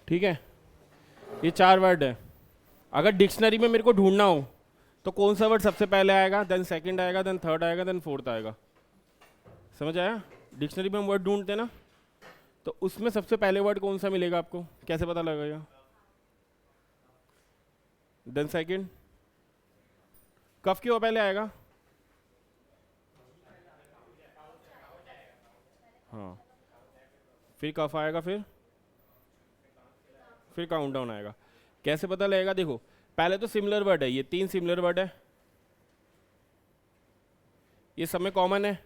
ठीक है, ये 4 वर्ड है। अगर डिक्शनरी में मेरे को ढूंढना हो तो कौन सा वर्ड सबसे पहले आएगा, देन सेकंड आएगा, देन थर्ड आएगा, देन फोर्थ आएगा। समझ आया? डिक्शनरी में हम वर्ड ढूंढते हैं ना, तो उसमें सबसे पहले वर्ड कौन सा मिलेगा आपको, कैसे पता लगेगा? देन सेकंड, कफ क्यों पहले आएगा? हाँ, फिर कफ आएगा, फिर काउंटडाउन आएगा। कैसे पता लगेगा? देखो, पहले तो सिमिलर वर्ड है, ये 3 सिमिलर वर्ड है, ये सब में कॉमन है।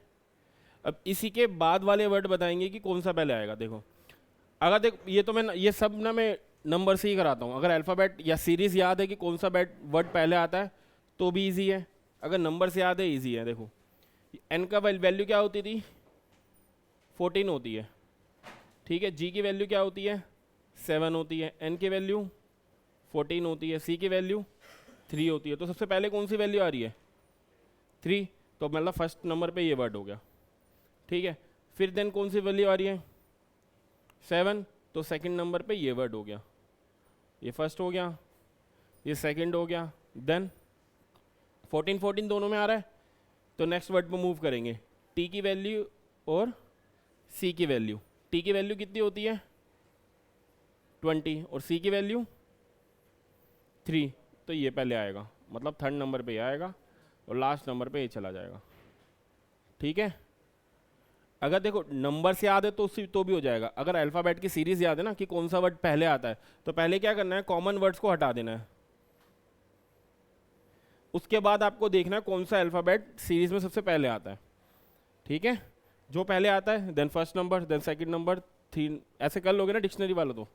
अब इसी के बाद वाले वर्ड बताएंगे कि कौन सा पहले आएगा। देखो, अगर देख, ये तो मैं ये सब ना मैं नंबर से ही कराता हूँ। अगर अल्फ़ाबेट या सीरीज याद है कि कौन सा वर्ड पहले आता है तो भी इजी है, अगर नंबर से याद है इजी है। देखो, एन का वैल्यू क्या होती थी? 14 होती है। ठीक है, जी की वैल्यू क्या होती है? 7 होती है। एन की वैल्यू 14 होती है। सी की वैल्यू 3 होती है। तो सबसे पहले कौन सी वैल्यू आ रही है? 3। तो मतलब फर्स्ट नंबर पे ये वर्ड हो गया। ठीक है, फिर देन कौन सी वैल्यू आ रही है? 7। तो सेकंड नंबर पे ये वर्ड हो गया, ये फर्स्ट हो गया, ये सेकंड हो गया। देन 14 14 दोनों में आ रहा है, तो नेक्स्ट वर्ड पे मूव करेंगे। टी की वैल्यू और सी की वैल्यू। टी की वैल्यू कितनी होती है? 20। और सी की वैल्यू 3। तो ये पहले आएगा, मतलब थर्ड नंबर पे ये आएगा, और लास्ट नंबर पे ये चला जाएगा। ठीक है, अगर देखो नंबर से याद है तो उसी तो भी हो जाएगा। अगर अल्फ़ाबेट की सीरीज याद है ना कि कौन सा वर्ड पहले आता है, तो पहले क्या करना है? कॉमन वर्ड्स को हटा देना है। उसके बाद आपको देखना है कौन सा अल्फ़ाबेट सीरीज में सबसे पहले आता है। ठीक है, जो पहले आता है then first number, then second number, 3, ऐसे कर लोगे ना डिक्शनरी वाला। तो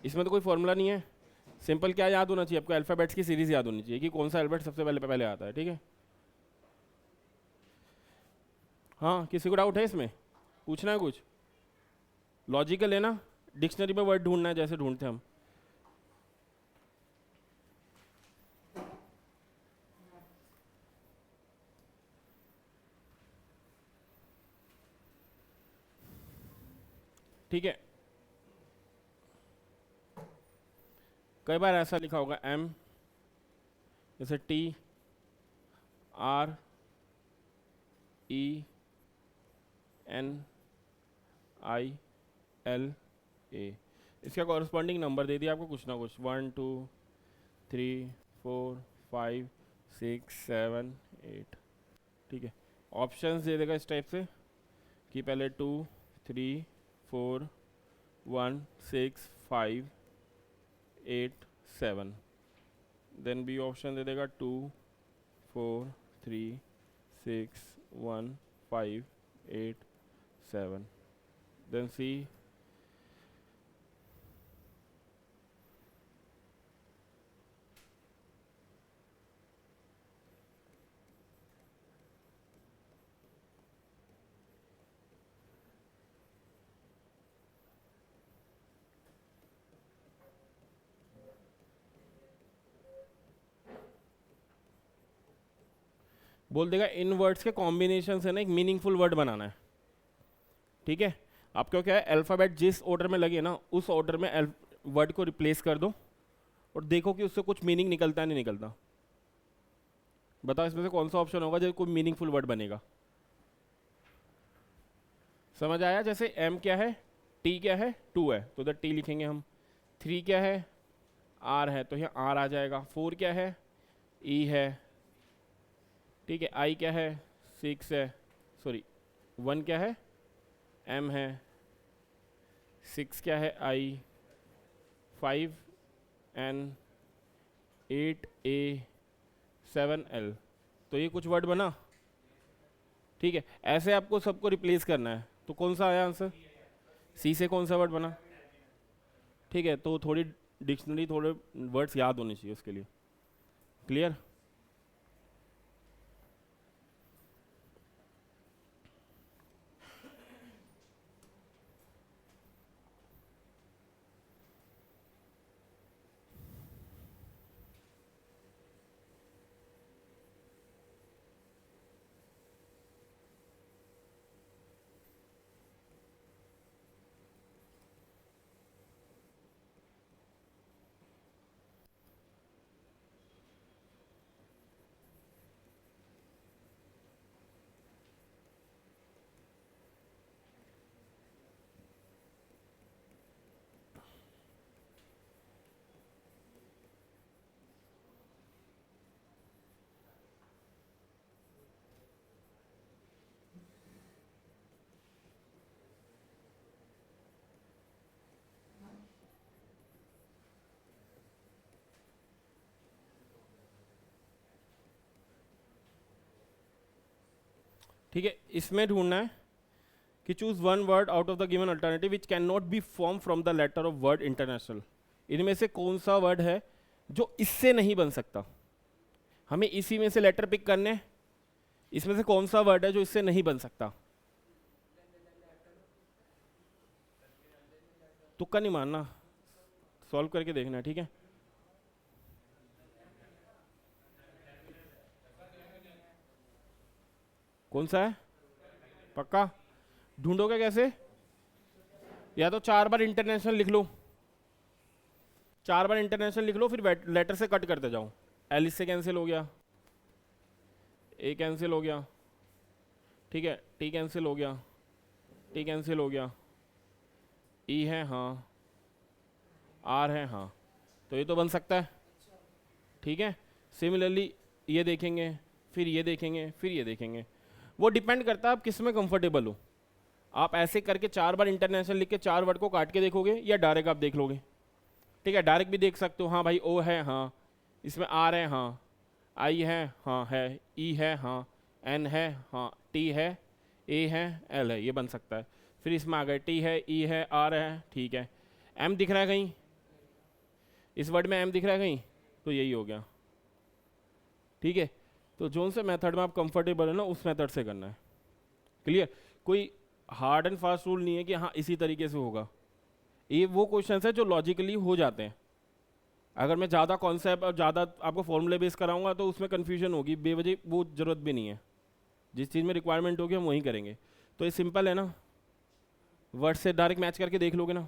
इसमें तो कोई फॉर्मूला नहीं है, सिंपल क्या याद होना चाहिए आपको? अल्फ़ाबेट्स की सीरीज याद होनी चाहिए कि कौन सा अल्फ़ाबेट सबसे पहले पहले आता है। ठीक है, हाँ, किसी को डाउट है इसमें? पूछना है कुछ? लॉजिकल है ना? डिक्शनरी में वर्ड ढूंढना है जैसे ढूंढते हम। ठीक है, कई बार ऐसा लिखा होगा एम, जैसे T R E N I L A, इसका कॉरस्पॉन्डिंग नंबर दे दिया आपको कुछ ना कुछ, 1 2 3 4 5 6 7 8। ठीक है, ऑप्शंस दे देगा इस टाइप से कि पहले 2 3 4 1 6 5 8 7, देन बी ऑप्शन दे देगा 2 4 3 6 1 5 8 7, देन सी बोल देगा इन वर्ड्स के कॉम्बिनेशन से ना एक मीनिंगफुल वर्ड बनाना है। ठीक है, आपको क्या है, अल्फ़ाबेट जिस ऑर्डर में लगे ना उस ऑर्डर में वर्ड को रिप्लेस कर दो और देखो कि उससे कुछ मीनिंग निकलता है नहीं निकलता। बताओ इसमें से कौन सा ऑप्शन होगा जो कोई मीनिंगफुल वर्ड बनेगा? समझ आया? जैसे एम क्या है, टी क्या है, 2 है तो उधर टी लिखेंगे हम। 3 क्या है, आर है तो यहाँ आर आ जाएगा। 4 क्या है, ई है। ठीक है, आई क्या है, 6 है, सॉरी 1 क्या है, एम है। 6 क्या है, आई। 5 एन, 8 ए, 7 एल। तो ये कुछ वर्ड बना। ठीक है, ऐसे आपको सबको रिप्लेस करना है। तो कौन सा आया आंसर? सी से कौन सा वर्ड बना? ठीक है, तो थोड़ी डिक्शनरी, थोड़े वर्ड्स याद होने चाहिए उसके लिए। क्लियर? ठीक है, इसमें ढूंढना है कि choose one word out of the given alternative which can not be form from the letter of word international. इनमें से कौन सा वर्ड है जो इससे नहीं बन सकता, हमें इसी में से लेटर पिक करने हैं। इसमें से कौन सा वर्ड है जो इससे नहीं बन सकता? तुक्का नहीं मारना, सॉल्व करके देखना है, ठीक है। कौन सा है? पक्का? ढूंढोगे कैसे? या तो 4 बार इंटरनेशनल लिख लो, 4 बार इंटरनेशनल लिख लो, फिर लेटर से कट करते जाओ। एल इससे कैंसिल हो गया, ए कैंसिल हो गया, ठीक है, टी कैंसिल हो गया, टी कैंसिल हो गया, ई है हाँ, आर है हाँ, तो ये तो बन सकता है, ठीक है। सिमिलरली ये देखेंगे, फिर ये देखेंगे, फिर ये देखेंगे, वो डिपेंड करता है आप किस में कंफर्टेबल हो। आप ऐसे करके 4 बार इंटरनेशनल लिख के 4 वर्ड को काट के देखोगे या डायरेक्ट आप देख लोगे? ठीक है, डायरेक्ट भी देख सकते हो, हाँ भाई ओ है हाँ, इसमें आर है हाँ, आई है हाँ है, ई है हाँ, एन है हाँ, टी है, ए है, एल है, ये बन सकता है। फिर इसमें आ गए टी है, ई है, आर है, ठीक है। एम दिख रहा है कहीं? इस वर्ड में एम दिख रहा है कहीं? तो यही हो गया, ठीक है। तो जोन से मेथड में आप कंफर्टेबल है ना, उस मेथड से करना है। क्लियर? कोई हार्ड एंड फास्ट रूल नहीं है कि हाँ इसी तरीके से होगा। ये वो क्वेश्चंस है जो लॉजिकली हो जाते हैं। अगर मैं ज़्यादा कॉन्सेप्ट और ज़्यादा आपको फॉर्मूले बेस कराऊंगा तो उसमें कन्फ्यूजन होगी बेवजह, वो ज़रूरत भी नहीं है। जिस चीज़ में रिक्वायरमेंट होगी हम वही करेंगे। तो ये सिंपल है ना, वर्ड से डायरेक्ट मैच करके देख लोगे ना।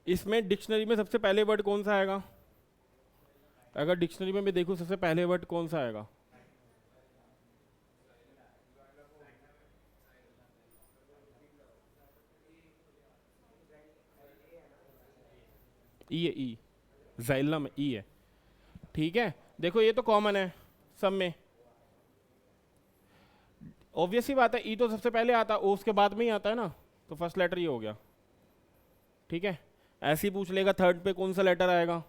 इसमें डिक्शनरी में सबसे पहले वर्ड कौन सा आएगा? अगर डिक्शनरी में मैं देखूँ सबसे पहले वर्ड कौन सा आएगा? ई है, ई जाइलम ई है, ठीक है। देखो ये तो कॉमन है सब में, ऑब्वियस ही बात है। ई तो सबसे पहले आता है, ओ उसके बाद में ही आता है ना, तो फर्स्ट लेटर ये हो गया, ठीक है। ऐसे ही पूछ लेगा थर्ड पे कौन सा लेटर आएगा।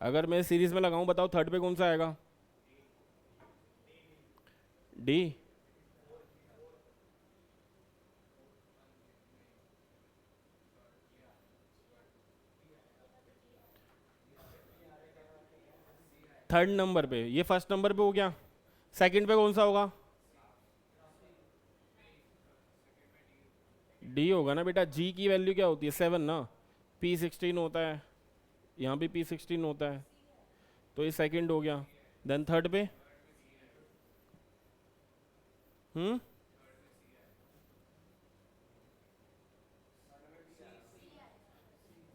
अगर मैं सीरीज में लगाऊं, बताओ थर्ड पे कौन सा आएगा? डी। थर्ड नंबर पे, ये फर्स्ट नंबर पे हो गया। सेकंड पे कौन सा होगा? डी होगा ना बेटा। जी की वैल्यू क्या होती है? 7 ना। P16 होता है, यहाँ भी P16 होता है, तो ये सेकंड हो गया। देन थर्ड पे हम्म,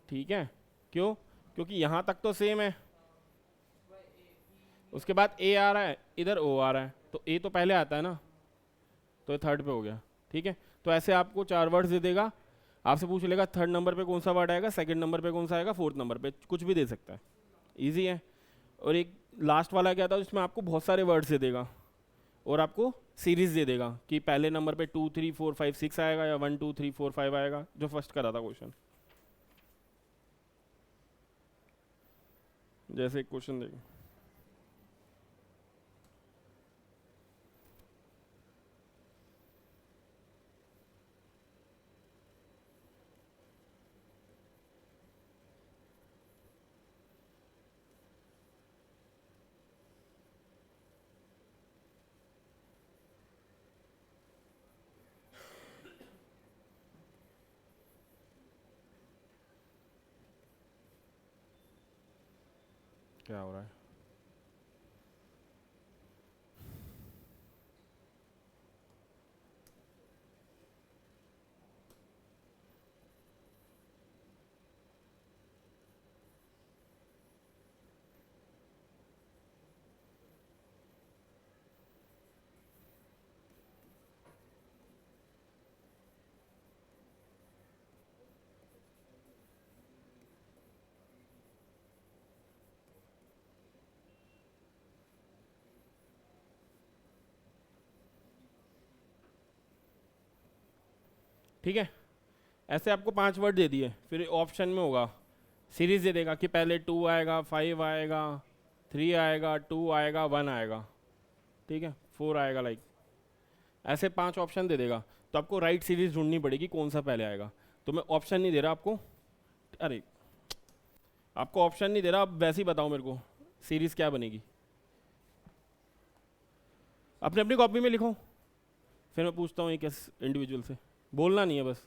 ठीक है। क्यों? क्योंकि यहाँ तक तो सेम है, उसके बाद ए आ रहा है, इधर ओ आ रहा है, तो ए तो पहले आता है ना, तो ये थर्ड पे हो गया, ठीक है। तो ऐसे आपको 4 वर्ड्स दे देगा, आपसे पूछ लेगा थर्ड नंबर पे कौन सा वर्ड आएगा, सेकंड नंबर पे कौन सा आएगा, फोर्थ नंबर पे, कुछ भी दे सकता है, इजी है। और एक लास्ट वाला क्या था, उसमें आपको बहुत सारे वर्ड्स दे देगा और आपको सीरीज दे देगा कि पहले नंबर पे 2 3 4 5 6 आएगा या 1 2 3 4 5 आएगा, जो फर्स्ट करा था क्वेश्चन। जैसे एक क्वेश्चन देखो, क्या हो रहा है? ठीक है, ऐसे आपको 5 वर्ड दे दिए, फिर ऑप्शन में होगा सीरीज दे देगा कि पहले 2 आएगा, 5 आएगा, 3 आएगा, 2 आएगा, 1 आएगा, ठीक है, 4 आएगा, लाइक ऐसे 5 ऑप्शन दे देगा। तो आपको राइट सीरीज ढूंढनी पड़ेगी कौन सा पहले आएगा। तो मैं ऑप्शन नहीं दे रहा आपको, अरे आपको ऑप्शन नहीं दे रहा, आप वैसे ही बताओ मेरे को सीरीज क्या बनेगी। अपने अपनी कॉपी में लिखो, फिर मैं पूछता हूँ एक इंडिविजुअल से, बोलना नहीं है बस।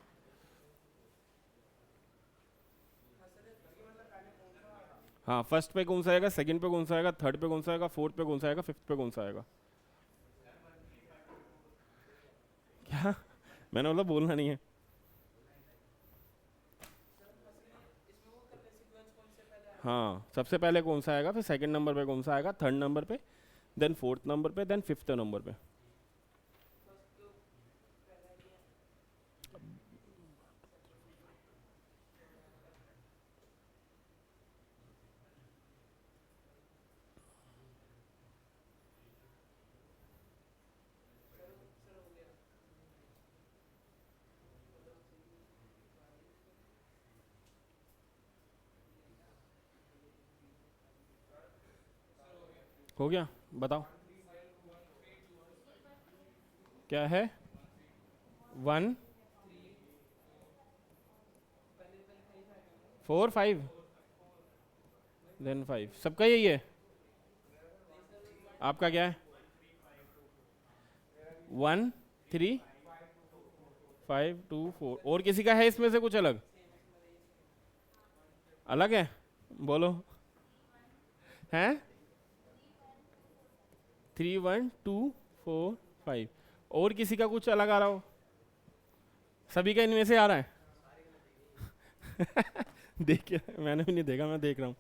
हाँ, फर्स्ट पे कौन सा आएगा, सेकंड पे कौन सा आएगा, थर्ड पे कौन सा आएगा, फोर्थ पे कौन सा आएगा, फिफ्थ पे कौन सा आएगा। क्या? मैंने बोला बोलना नहीं है। हाँ, सबसे पहले कौन सा आएगा, फिर सेकंड नंबर पे कौन सा आएगा, थर्ड नंबर पे, देन फोर्थ नंबर पे, देन फिफ्थ नंबर पे। हो गया, बताओ क्या है। 1 4 5 देन 5, सबका यही है। आपका क्या है? 1 3 5 2 4, और किसी का है इसमें से कुछ अलग? अलग है, बोलो। हैं? 3 1 2 4 5, और किसी का कुछ अलग आ रहा हो? सभी का इनमें से आ रहा है? देखिए, मैंने भी नहीं देखा, मैं देख रहा हूँ।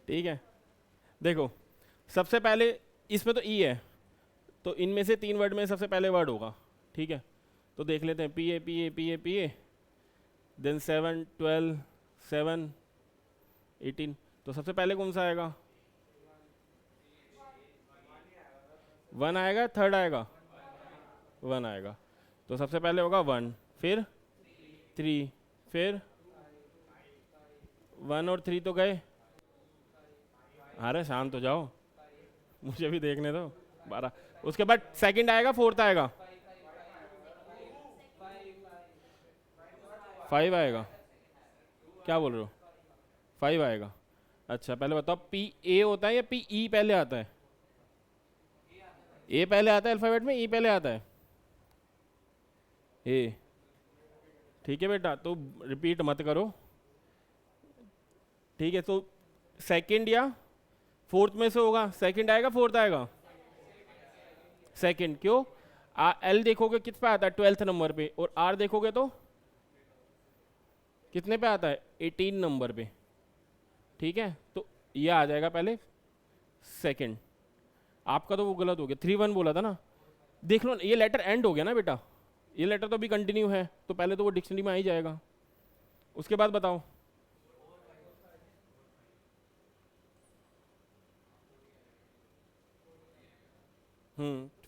ठीक है, देखो, सबसे पहले इसमें तो ई है, तो इनमें से 3 वर्ड में सबसे पहले वर्ड होगा। ठीक है, तो देख लेते हैं, P A P A P A P A, then 7 12 7 18। तो सबसे पहले कौन सा आएगा? 1 आएगा, थर्ड आएगा, 1 आएगा। तो सबसे पहले होगा 1, फिर 3, फिर 1 और 3 तो गए। अरे शांत हो जाओ, मुझे भी देखने दो। 12, उसके बाद सेकंड आएगा, फोर्थ आएगा, 5 आएगा। क्या बोल रहे हो? 5 आएगा। अच्छा, पहले बताओ, पी ए होता है या पी ई पहले आता है? ए पहले आता है अल्फाबेट में, ई पहले आता है? ए। ठीक है बेटा, तो रिपीट मत करो। ठीक है, तो सेकंड या फोर्थ में से होगा, सेकंड आएगा, फोर्थ आएगा? सेकंड। क्यों? एल देखोगे किस पे आता है, 12th नंबर पे, और आर देखोगे तो कितने पे आता है, 18 नंबर पे। ठीक है, तो ये आ जाएगा पहले सेकंड। आपका तो वो गलत हो गया, 3 1 बोला था ना। देख लो, ये लेटर एंड हो गया ना बेटा, ये लेटर तो अभी कंटिन्यू है, तो पहले तो वो डिक्शनरी में आ ही जाएगा। उसके बाद बताओ।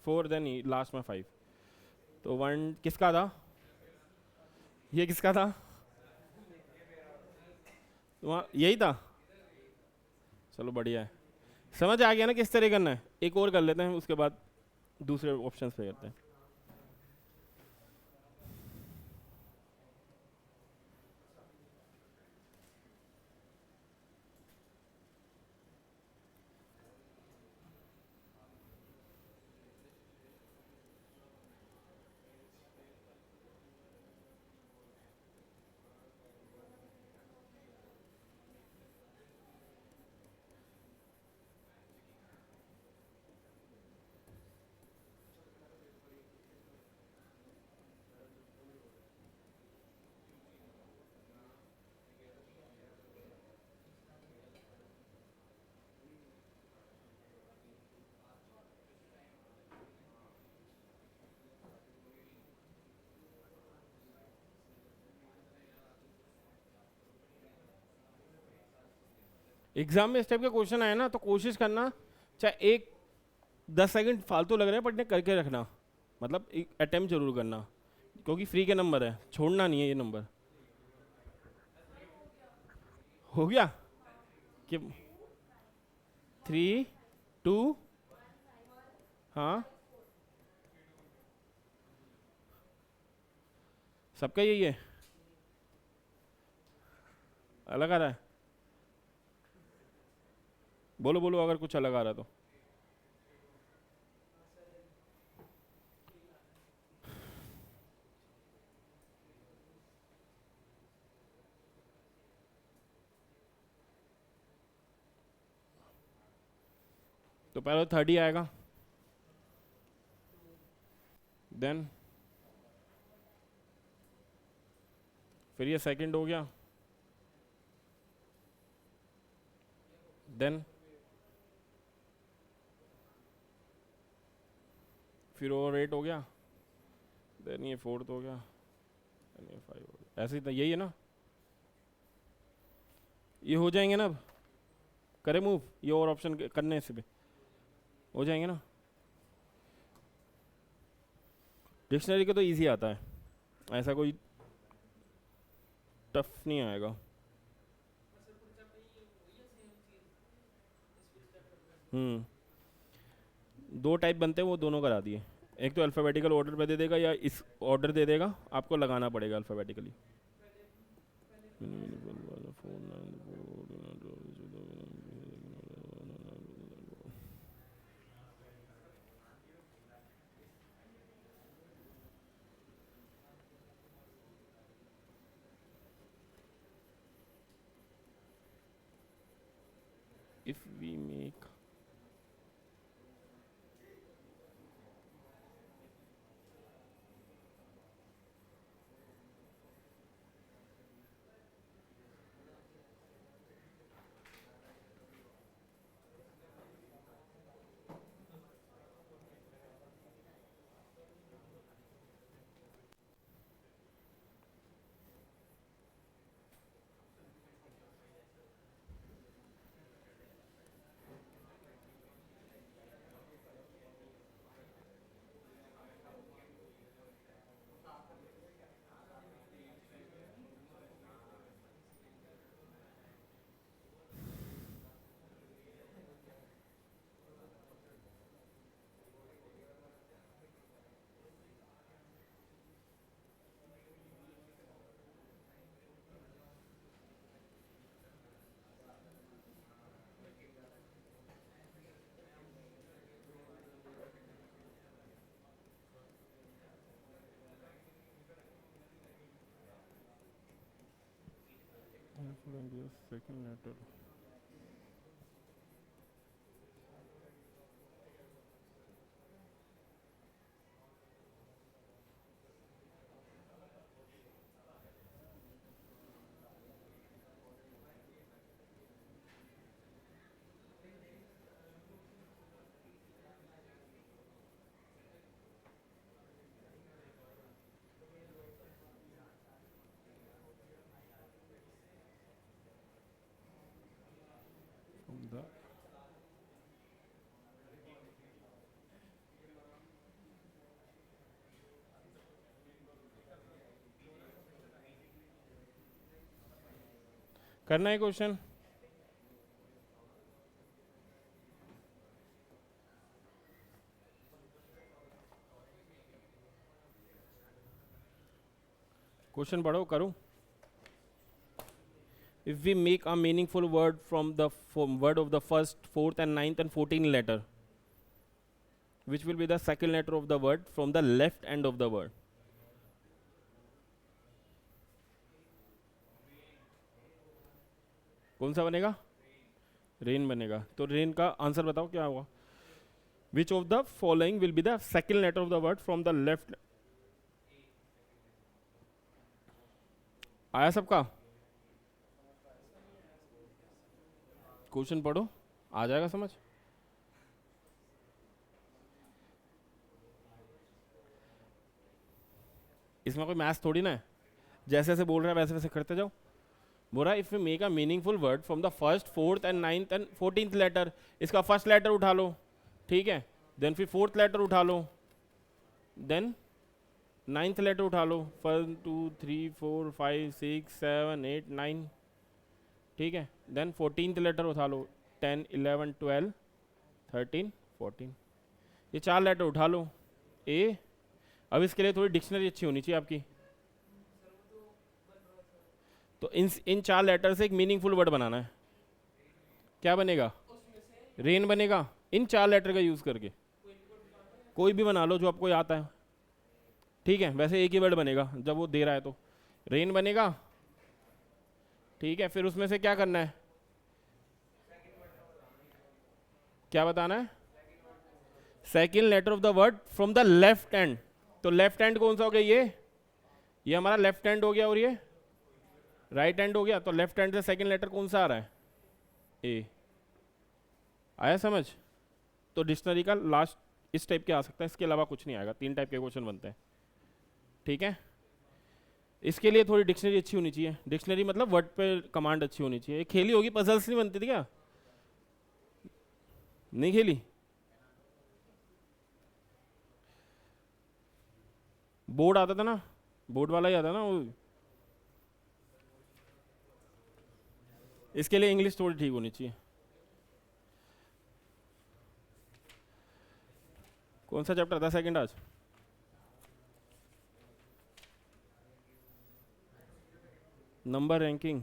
4 देन लास्ट में 5। तो 1 किसका था? ये किसका था? वहाँ यही था। चलो बढ़िया है, समझ आ गया ना किस तरह करना है। एक और कर लेते हैं, उसके बाद दूसरे ऑप्शंस पे करते हैं। एग्जाम में इस टाइप के क्वेश्चन आए ना तो कोशिश करना, चाहे एक 10 सेकंड फालतू लग रहे हैं पढ़ने, करके रखना, मतलब एक अटेम्प्ट जरूर करना, क्योंकि फ्री के नंबर है, छोड़ना नहीं है ये नंबर। हो गया कि 3 2, हाँ सबका यही है, अलग आ रहा है? बोलो बोलो अगर कुछ अलग आ रहा है तो। तो पहले 30 आएगा, देन फिर ये सेकंड हो गया, देन फिर और 8 हो गया, देन ये फोर्थ हो गया, देन ये 5 हो गया, ऐसे ही तो यही है ना, ये हो जाएंगे ना अब, करे मूव ये और ऑप्शन करने से भी हो जाएंगे ना। डिक्शनरी का तो इजी आता है, ऐसा कोई टफ नहीं आएगा। दो टाइप बनते हैं, वो दोनों करा दिए, एक तो अल्फ़ाबेटिकल ऑर्डर पे दे देगा या इस ऑर्डर दे देगा, आपको लगाना पड़ेगा alphabetically. if we make second letter, from the करना है क्वेश्चन। क्वेश्चन पढ़ो करो। If we make a meaningful word from the word of the first, fourth and ninth and 14th letter, which will be the second letter of the word from the left end of the word? कौन सा बनेगा? Rain बनेगा। तो rain का answer बताओ क्या होगा? Which of the following will be the second letter of the word from the left? आया सबका? क्वेश्चन पढ़ो, आ जाएगा समझ। इसमें कोई मैथ्स थोड़ी ना है, जैसे जैसे बोल रहा है वैसे वैसे करते जाओ। बोल रहा है if you make a meaningful word from the first, fourth and ninth and 14th letter, इसका फर्स्ट लेटर उठा लो, ठीक है, देन फिर फोर्थ लेटर उठा लो, देन नाइन्थ लेटर उठा लो, 1 2 3 4 5 6 7 8 9, ठीक है, देन 14th लेटर उठा लो, 10 11 12 13 14, ये 4 लेटर उठा लो ए। अब इसके लिए थोड़ी डिक्शनरी अच्छी होनी चाहिए आपकी। तो इन 4 लेटर से एक मीनिंगफुल वर्ड बनाना है। क्या बनेगा? रेन बनेगा, इन 4 लेटर का यूज करके कोई भी बना लो जो आपको आता है, ठीक है। वैसे एक ही वर्ड बनेगा जब वो दे रहा है, तो रेन बनेगा, ठीक है। फिर उसमें से क्या करना है, क्या बताना है? Second letter of the word from the left hand. तो लेफ्ट हैंड कौन सा हो गया? ये हमारा लेफ्ट हैंड हो गया और ये राइट हैंड हो गया। तो लेफ्ट हैंड से सेकेंड लेटर कौन सा आ रहा है? ए। आया समझ? तो डिक्शनरी का लास्ट इस टाइप के आ सकता है, इसके अलावा कुछ नहीं आएगा। 3 टाइप के क्वेश्चन बनते हैं, ठीक है। इसके लिए थोड़ी डिक्शनरी अच्छी होनी चाहिए। डिक्शनरी मतलब वर्ड पे कमांड अच्छी होनी चाहिए। खेली होगी, पजल्स नहीं बनती थी क्या? नहीं खेली? बोर्ड आता था ना, बोर्ड वाला ही आता ना वो। इसके लिए इंग्लिश थोड़ी ठीक होनी चाहिए। कौन सा चैप्टर था सेकंड आज? Number ranking.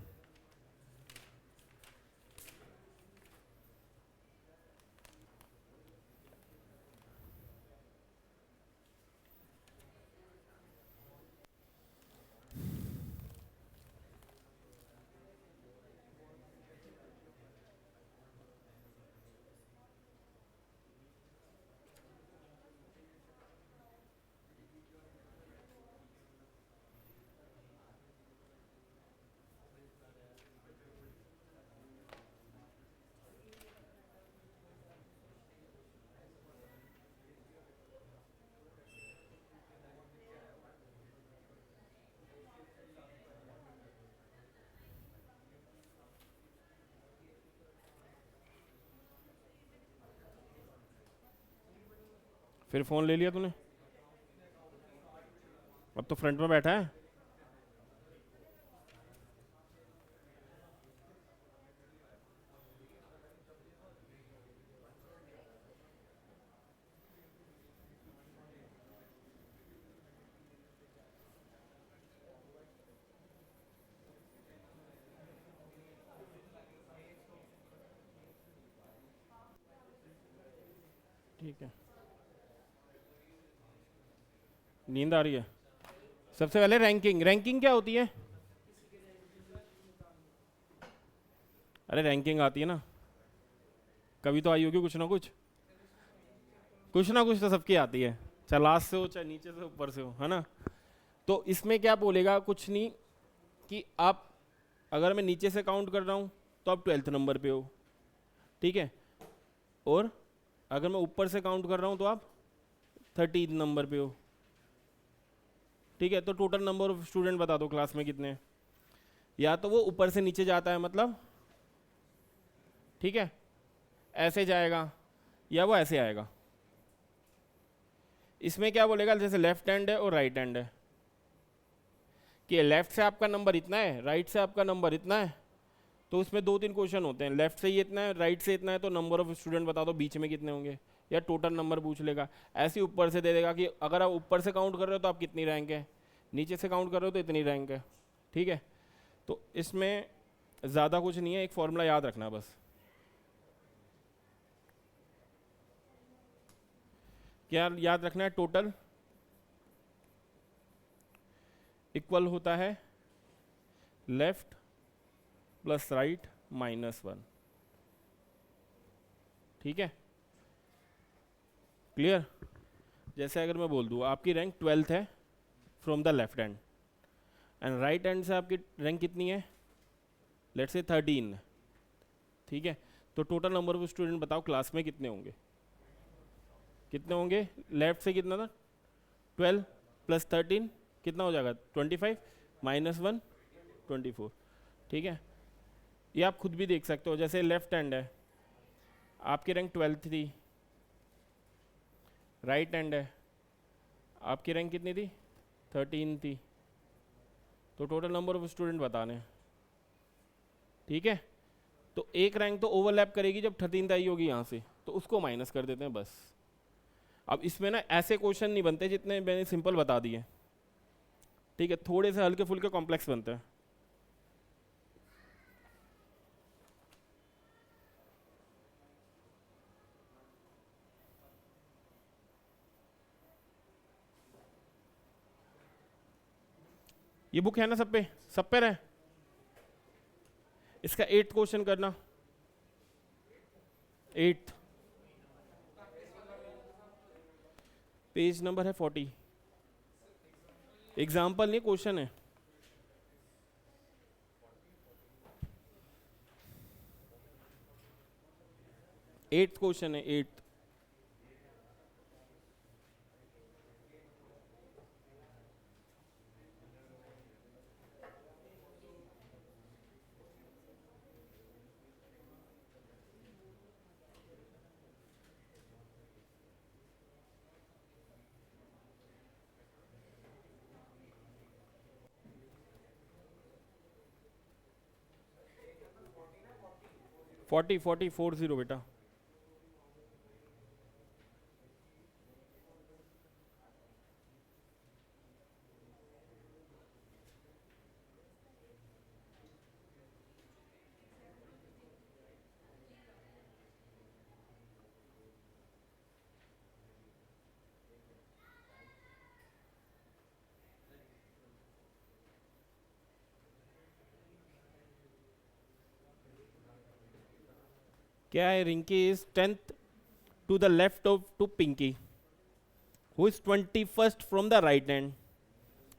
फिर फोन ले लिया तूने? अब तो फ्रंट में बैठा है। ठीक है, नींद आ रही है। सबसे पहले रैंकिंग। रैंकिंग क्या होती है? अरे रैंकिंग आती है ना, कभी तो आई होगी कुछ ना कुछ। कुछ ना कुछ तो सबकी आती है, चाहे लास्ट से हो, चाहे नीचे से ऊपर से हो, है ना। तो इसमें क्या बोलेगा? कुछ नहीं, कि आप अगर मैं नीचे से काउंट कर रहा हूँ तो आप 12th नंबर पे हो, ठीक है। और अगर मैं ऊपर से काउंट कर रहा हूँ तो आप 13th नंबर पे हो, ठीक है। तो टोटल नंबर ऑफ स्टूडेंट बता दो क्लास में कितने हैं। या तो वो ऊपर से नीचे जाता है, मतलब ठीक है, ऐसे जाएगा, या वो ऐसे आएगा। इसमें क्या बोलेगा? जैसे लेफ्ट हैंड है और राइट हैंड है, कि लेफ्ट से आपका नंबर इतना है, राइट से आपका नंबर इतना है। तो उसमें 2-3 क्वेश्चन होते हैं, लेफ्ट से ये इतना है, राइट से इतना है, तो नंबर ऑफ स्टूडेंट बता दो बीच में कितने होंगे, या टोटल नंबर पूछ लेगा। ऐसे ही ऊपर से दे देगा कि अगर आप ऊपर से काउंट कर रहे हो तो आप कितनी रैंक है, नीचे से काउंट कर रहे हो तो इतनी रैंक है, ठीक है। तो इसमें ज़्यादा कुछ नहीं है, एक फॉर्मूला याद रखना बस। क्या याद रखना है? टोटल इक्वल होता है लेफ्ट प्लस राइट -1, ठीक है। क्लियर? जैसे अगर मैं बोल दूँ आपकी रैंक 12th है from the left hand, and right hand से आपकी रैंक कितनी है? लेट्स से 13, ठीक है। तो टोटल नंबर ऑफ स्टूडेंट बताओ क्लास में कितने होंगे? कितने होंगे? लेफ्ट से कितना था? 12 + 13 कितना हो जाएगा? 25 -1 24, ठीक है, ये आप खुद भी देख सकते हो। जैसे लेफ्ट हैंड है, आपकी रैंक 12 थी, राइट हैंड है, आपकी रैंक कितनी थी, 13 थी, तो टोटल नंबर ऑफ स्टूडेंट बताने हैं, ठीक है। तो एक रैंक तो ओवरलैप करेगी जब 13th आई होगी यहाँ से, तो उसको माइनस कर देते हैं बस। अब इसमें ना ऐसे क्वेश्चन नहीं बनते जितने मैंने सिंपल बता दिए, ठीक है, थोड़े से हल्के फुल्के कॉम्प्लेक्स बनते हैं। ये बुक है ना सब पे रहे। इसका 8th क्वेश्चन करना, 8th पेज नंबर है 40। एग्जाम्पल नहीं, क्वेश्चन है। एट्थ क्वेश्चन है, 8th। फोर्टी 40 बेटा। क्या है, Rinki is 10th to the left of to Pinki, who is 21st from the right hand.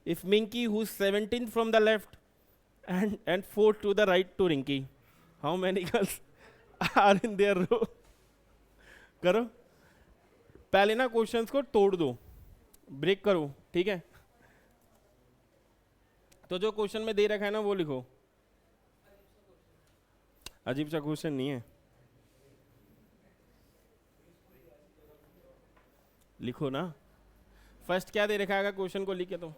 If Minky, who is 17th from the left and 4th to the right to Rinky, how many girls are in their row? करो, पहले ना questions को तोड़ दो, break करो, ठीक है। तो जो क्वेश्चन में दे रखा है ना वो लिखो। अजीब सा क्वेश्चन नहीं है, लिखो ना। फर्स्ट क्या दे रखा है क्वेश्चन को लिखे तो,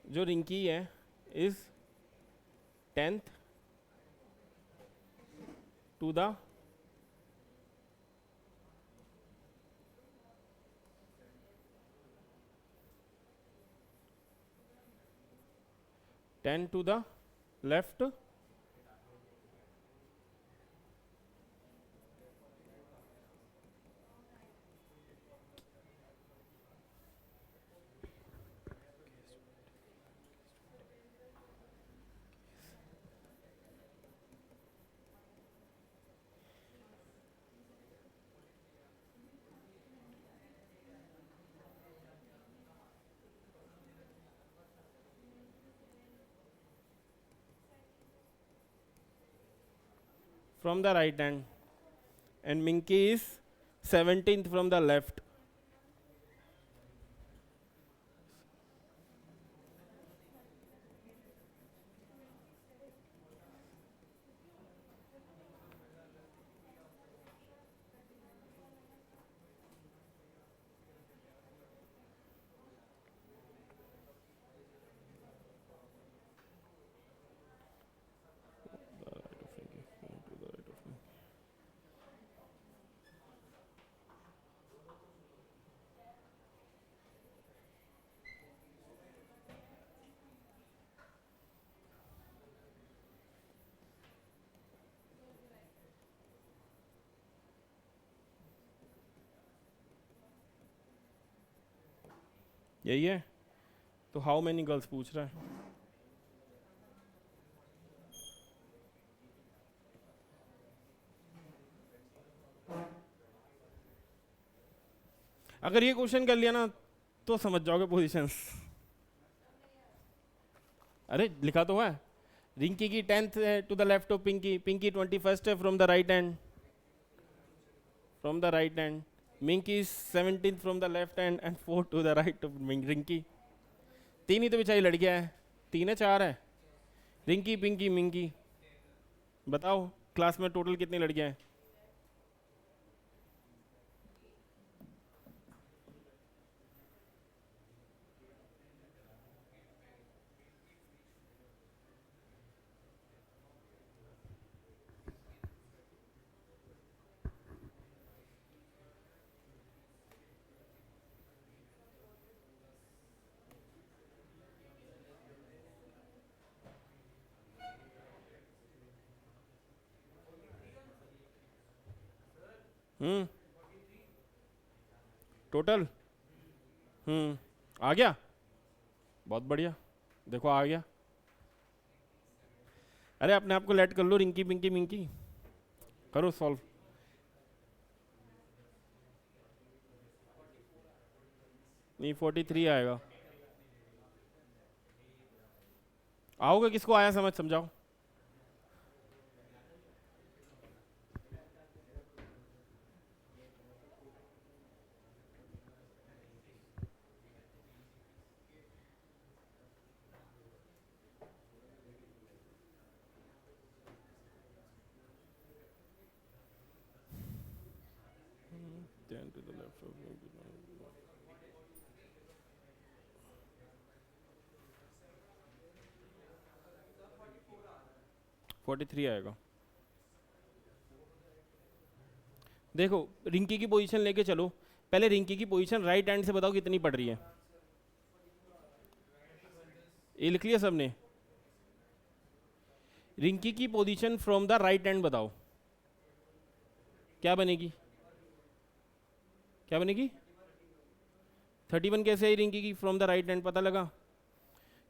जो रिंकी है is 10th to the left from the right hand, and Minky is 17th from the left. यही है। तो हाउ मेनी गर्ल्स पूछ रहा है। अगर ये क्वेश्चन कर लिया ना तो समझ जाओगे पोजीशंस। अरे लिखा तो है, रिंकी की 10th है to the left of Pinki, Pinki 21st है from the right hand, Minki 17th from the left hand and 4 to the right of Rinki. तीन ही तो बेचारी लड़कियां है, तीन है चार है? रिंकी पिंकी मिंकी, बताओ क्लास में टोटल कितनी लड़कियां हैं? टोटल आ गया, बहुत बढ़िया, देखो आ गया। अरे अपने आप को लेट कर लो, रिंकी पिंकी मिंकी करो सॉल्व। नहीं 43 आएगा। आओगे, किसको आया समझ, समझाओ। To the left of 43 आएगा। देखो रिंकी की पोजीशन लेके चलो, पहले रिंकी की पोजीशन राइट हैंड से बताओ कितनी पड़ रही है। ये लिख लिया सबने? रिंकी की position from the right hand बताओ क्या बनेगी, क्या बनेगी? 31 कैसे आई रिंकी की फ्रॉम द राइट हैंड, पता लगा?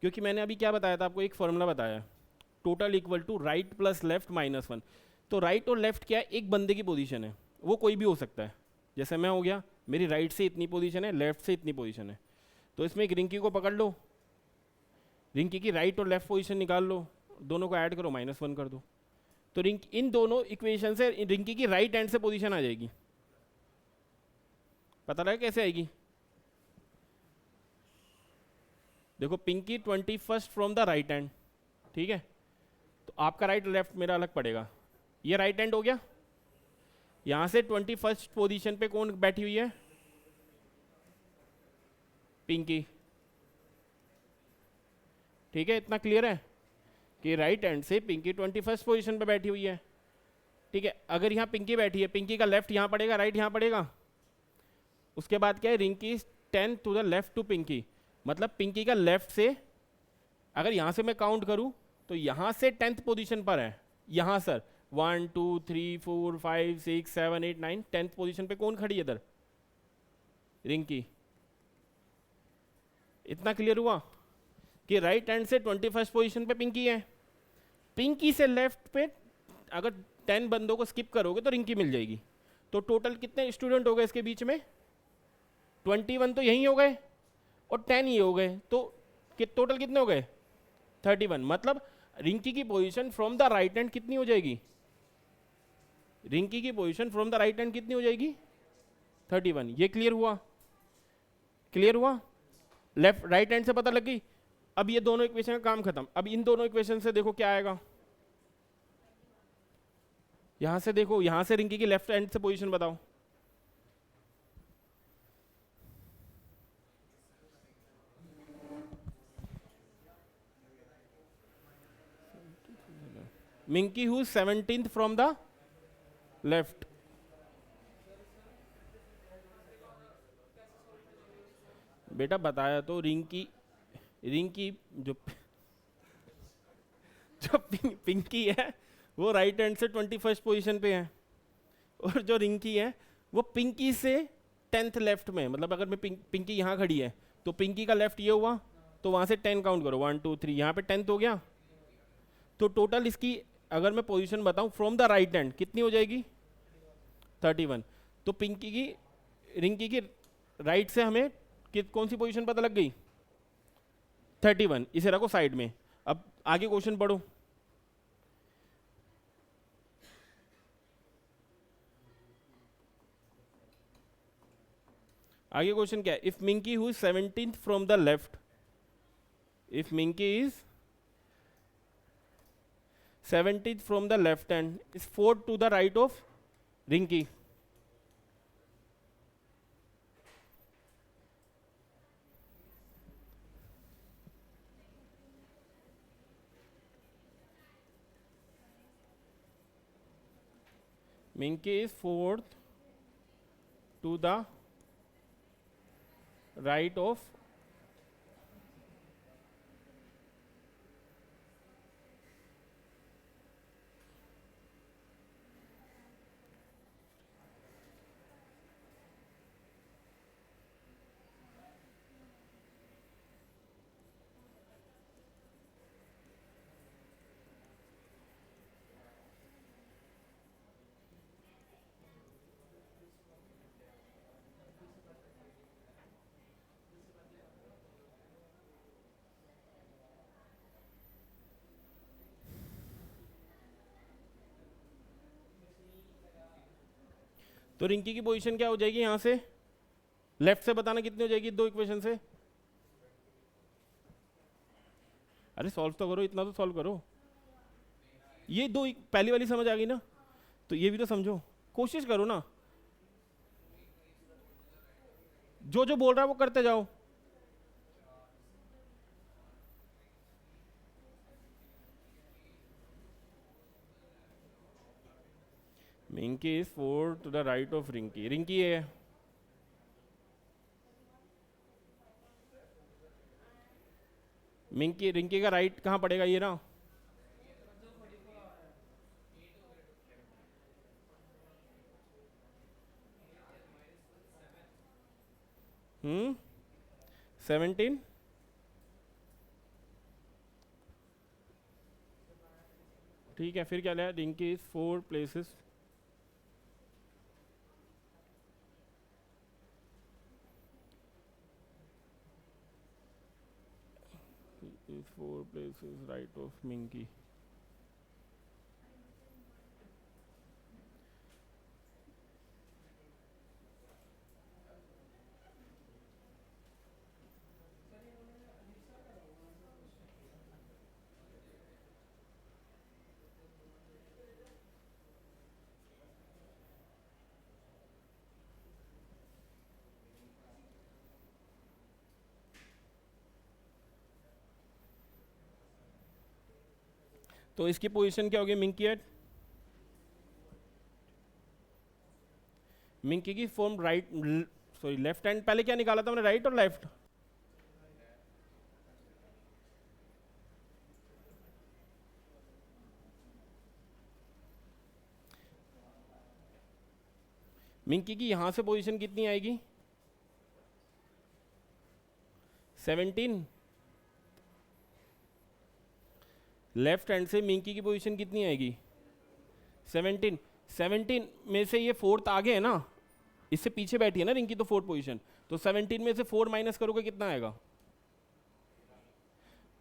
क्योंकि मैंने अभी क्या बताया था आपको, एक फॉर्मूला बताया, total equal to right plus left minus 1। तो राइट और लेफ्ट क्या है, एक बंदे की पोजीशन है, वो कोई भी हो सकता है। जैसे मैं हो गया, मेरी राइट से इतनी पोजीशन है, लेफ्ट से इतनी पोजीशन है, तो इसमें एक रिंकी को पकड़ लो, रिंकी की राइट और लेफ्ट पोजीशन निकाल लो, दोनों को ऐड करो -1 कर दो, तो इन दोनों इक्वेशन से रिंकी की राइट हैंड से पोजीशन आ जाएगी। पता लगा कैसे आएगी? देखो Pinki 21st from the right hand, ठीक है, तो आपका राइट लेफ्ट मेरा अलग पड़ेगा, ये राइट हैंड हो गया। यहां से 21st पोजीशन पे कौन बैठी हुई है? पिंकी, ठीक है, इतना क्लियर है कि राइट हैंड से पिंकी 21st पोजीशन पे बैठी हुई है, ठीक है। अगर यहाँ पिंकी बैठी है, पिंकी का लेफ्ट यहाँ पड़ेगा, राइट यहाँ पड़ेगा। उसके बाद क्या है, Rinki 10 to the left to Pinki, मतलब पिंकी का लेफ्ट से अगर यहाँ से मैं काउंट करूँ तो यहाँ से 10th पोजीशन पर है, यहाँ सर 1 2 3 4 5 6 7 8 9 10th पोजीशन पे कौन खड़ी है इधर? रिंकी। इतना क्लियर हुआ कि राइट हैंड से 21st पोजीशन पे पिंकी है, पिंकी से लेफ्ट पे अगर 10 बंदों को स्किप करोगे तो रिंकी मिल जाएगी। तो टोटल कितने स्टूडेंट हो गए इसके बीच में? 21 तो यहीं हो गए और 10 ये हो गए, तो टोटल कितने हो गए? 31। मतलब रिंकी की position from the right hand कितनी हो जाएगी? रिंकी की position from the right hand कितनी हो जाएगी? 31। ये क्लियर हुआ? क्लियर हुआ? लेफ्ट राइट हैंड से पता लग गई। अब ये दोनों इक्वेशन का काम खत्म। अब इन दोनों इक्वेशन से देखो क्या आएगा, यहां से देखो, यहां से रिंकी की लेफ्ट हैंड से पोजीशन बताओ। Minki who 17th from the left. बेटा बताया तो, रिंकी रिंकी जो जो पिंकी है वो राइट हैंड से 21st पोजीशन पे है, और जो रिंकी है वो पिंकी से 10th लेफ्ट में। मतलब अगर मैं पिंकी यहाँ खड़ी है तो पिंकी का लेफ्ट ये हुआ, तो वहाँ से 10 काउंट करो, 1 2 3, यहाँ पे 10th हो गया। तो टोटल इसकी अगर मैं पोजीशन बताऊँ फ्रॉम द राइट हैंड कितनी हो जाएगी? 31। तो पिंकी की रिंकी की राइट से हमें कौन सी पोजीशन पता लग गई? 31। इसे रखो साइड में। अब आगे क्वेश्चन पढ़ो। आगे क्वेश्चन क्या है, if Minki who is 17th from the left, if Minki is 17th from the left hand is 4th to the right of Rinki. Minky is 4th to the right of तो रिंकी की पोजीशन क्या हो जाएगी यहां से, लेफ्ट से बताना कितनी हो जाएगी दो इक्वेशन से. अरे सॉल्व तो करो, इतना तो सॉल्व करो. ये दो पहली वाली समझ आ गई ना, तो ये भी तो समझो, कोशिश करो ना. जो जो बोल रहा है वो करते जाओ. Minky is 4 to the right of Rinky. Rinky है. मिंकी रिंकी का राइट कहाँ पड़ेगा ये ना. हम्म 17. ठीक है, फिर क्या लिया, Rinki is 4 places. is 4 places right of Minky. तो इसकी पोजीशन क्या होगी मिंकी एट, मिंकी की form right, sorry left hand, पहले क्या निकाला था हमने, राइट और लेफ्ट. मिंकी की यहां से पोजीशन कितनी आएगी 17. लेफ्ट हैंड से मिंकी की पोजीशन कितनी आएगी 17. 17 में से ये 4th आगे है ना, इससे पीछे बैठी है ना रिंकी, तो 4th पोजीशन. तो 17 में से 4 माइनस करोगे कितना आएगा,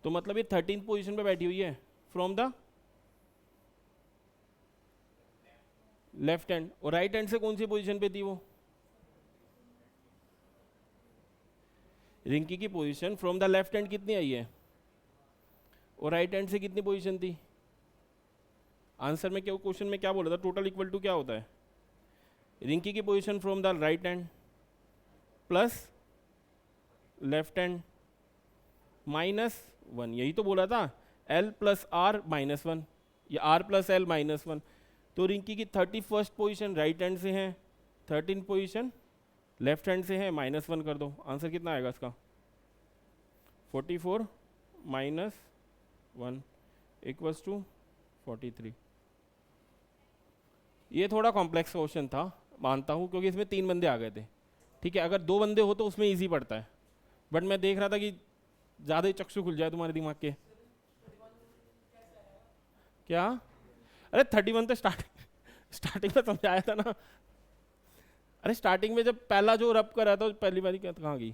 तो मतलब ये 13th पोजीशन पे बैठी हुई है फ्रॉम द लेफ्ट हैंड. और राइट हैंड से कौन सी पोजीशन पे थी वो, रिंकी की position from the left hand कितनी आई है, और राइट हैंड से कितनी पोजीशन थी. आंसर में क्या, क्वेश्चन में क्या बोला था, टोटल इक्वल टू क्या होता है, रिंकी की position from the right hand plus left hand -1, यही तो बोला था, L प्लस R -1 या R प्लस L -1. तो रिंकी की 31st पोजीशन राइट हैंड से है, 13th पोजीशन लेफ्ट हैंड से है, -1 कर दो. आंसर कितना आएगा इसका 44 -1 इक्वल्स टू 43. ये थोड़ा कॉम्प्लेक्स क्वेश्चन था मानता हूँ, क्योंकि इसमें 3 बंदे आ गए थे. ठीक है, अगर 2 बंदे हो तो उसमें इजी पड़ता है, बट मैं देख रहा था कि ज़्यादा ही चक्षु खुल जाए तुम्हारे दिमाग के. क्या, अरे 31 तो स्टार्टिंग में समझाया था ना. अरे स्टार्टिंग में जब पहला जो रब कर रहा था, पहली बारी क्या कहाँ गई,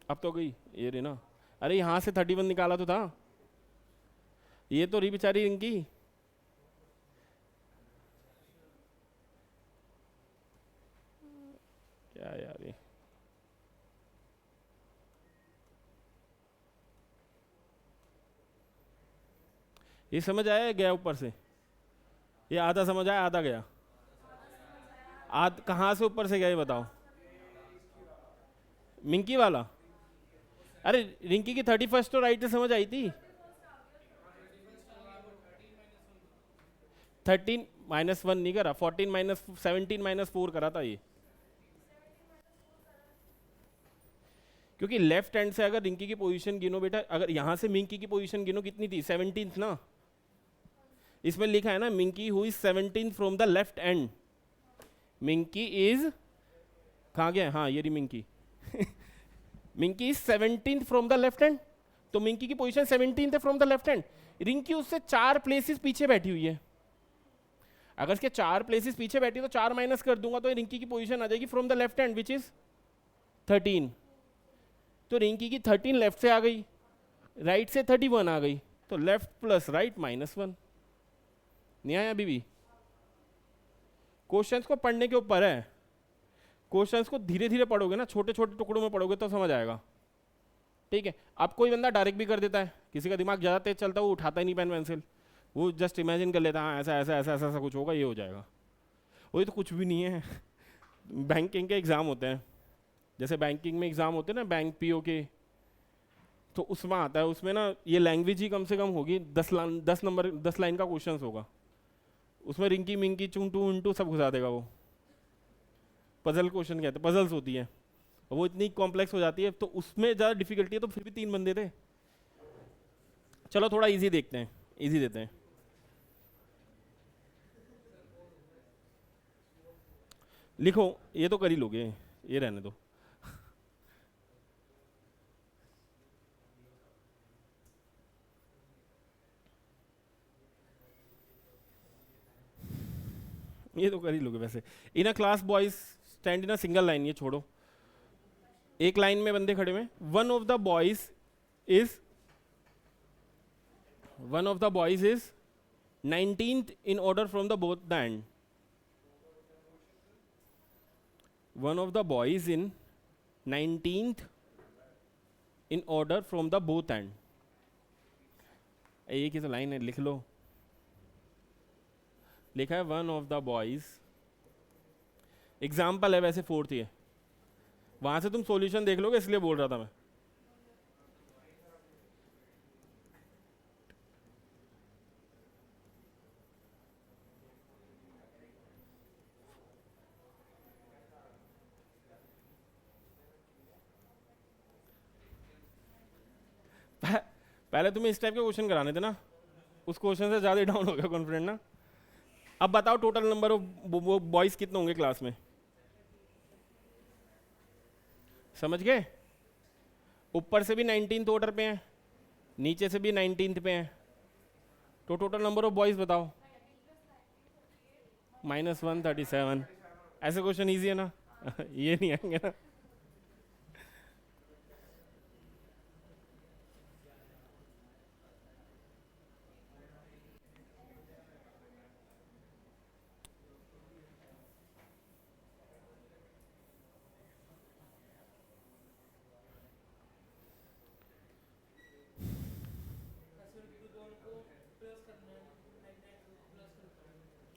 अब तो गई ये रे ना. अरे यहाँ से 31 निकाला तो था, ये तो रही बेचारी इनकी. क्या यार ये समझ आया या गया ऊपर से? ये आधा समझ आया आधा गया? कहाँ से ऊपर से गया ये बताओ? मिंकी वाला? अरे रिंकी की 31st तो राइट से समझ आई थी। 13 -1 नहीं करा, 14 -17 करा था ये। क्योंकि लेफ्ट हैंड से अगर रिंकी की पोजीशन गिनो बेटा, अगर यहां से मिंकी की पोजीशन गिनो कितनी थी? 17th ना। इसमें लिखा है ना Minki who is 17th from the left end. Minki is कहाँ गया? हाँ ये रही Minki. Minki is 17th from the left hand, तो मिंकी की पोजीशन 17th है from the left hand. Rinki उससे 4 प्लेसेस पीछे बैठी हुई है। अगर इसके 4 प्लेसेस पीछे बैठी तो 4 माइनस कर दूंगा तो रिंकी की पोजीशन आ जाएगी from the left hand which is 13। तो रिंकी की 13 लेफ्ट से आ गई, राइट से 31 आ गई, तो लेफ्ट प्लस राइट -1। नहीं आया अभी भी? क्वेश्चंस को पढ़ने के ऊपर है। क्वेश्चंस को धीरे धीरे पढ़ोगे ना, छोटे छोटे टुकड़ों में पढ़ोगे तो समझ आएगा। ठीक है। अब कोई बंदा डायरेक्ट भी कर देता है, किसी का दिमाग ज़्यादा तेज चलता है, वो उठाता ही नहीं पेन पेंसिल, वो जस्ट इमेजिन कर लेता है हाँ ऐसा ऐसा ऐसा ऐसा ऐसा कुछ होगा, ये हो जाएगा। वही तो कुछ भी नहीं है। बैंकिंग के एग्ज़ाम होते हैं, जैसे बैंकिंग में एग्ज़ाम होते हैं ना, बैंक पीओ के, तो उसमें आता है, उसमें ना ये लैंग्वेज ही कम से कम होगी 10 लाइन का क्वेश्चन होगा। उसमें रिंकी मिंकी चुंटू उंटू सब घुसा देगा वो। पजल क्वेश्चन कहते हैं, पजल्स होती है, और वो इतनी कॉम्प्लेक्स हो जाती है, तो उसमें ज़्यादा डिफिकल्टी है। तो फिर भी 3 बंदे थे। चलो थोड़ा इजी देखते हैं, इजी देते हैं। लिखो, ये तो कर ही लोगे, ये रहने दो। ये तो कर ही लोगे वैसे। In a class boys stand in a single line, ये छोड़ो, एक लाइन में बंदे खड़े हुए। One of the boys is 19th in order from the both the end. One of the boys in 19th in order from the both end. एक ही तो line है, लिख लो। लिखा है one of the boys, example है वैसे 4th ही है, वहां से तुम सॉल्यूशन देख लोगे, इसलिए बोल रहा था मैं। पहले तुम्हें इस टाइप के क्वेश्चन कराने थे ना, उस क्वेश्चन से ज्यादा डाउन हो गया कॉन्फिडेंट ना। अब बताओ टोटल नंबर ऑफ बॉयज कितने होंगे क्लास में? समझ गए? ऊपर से भी 19th ऑर्डर पे हैं, नीचे से भी 19th पे हैं, तो टोटल नंबर ऑफ बॉयज बताओ। -137। ऐसे क्वेश्चन इजी है ना। ये नहीं आएंगे ना।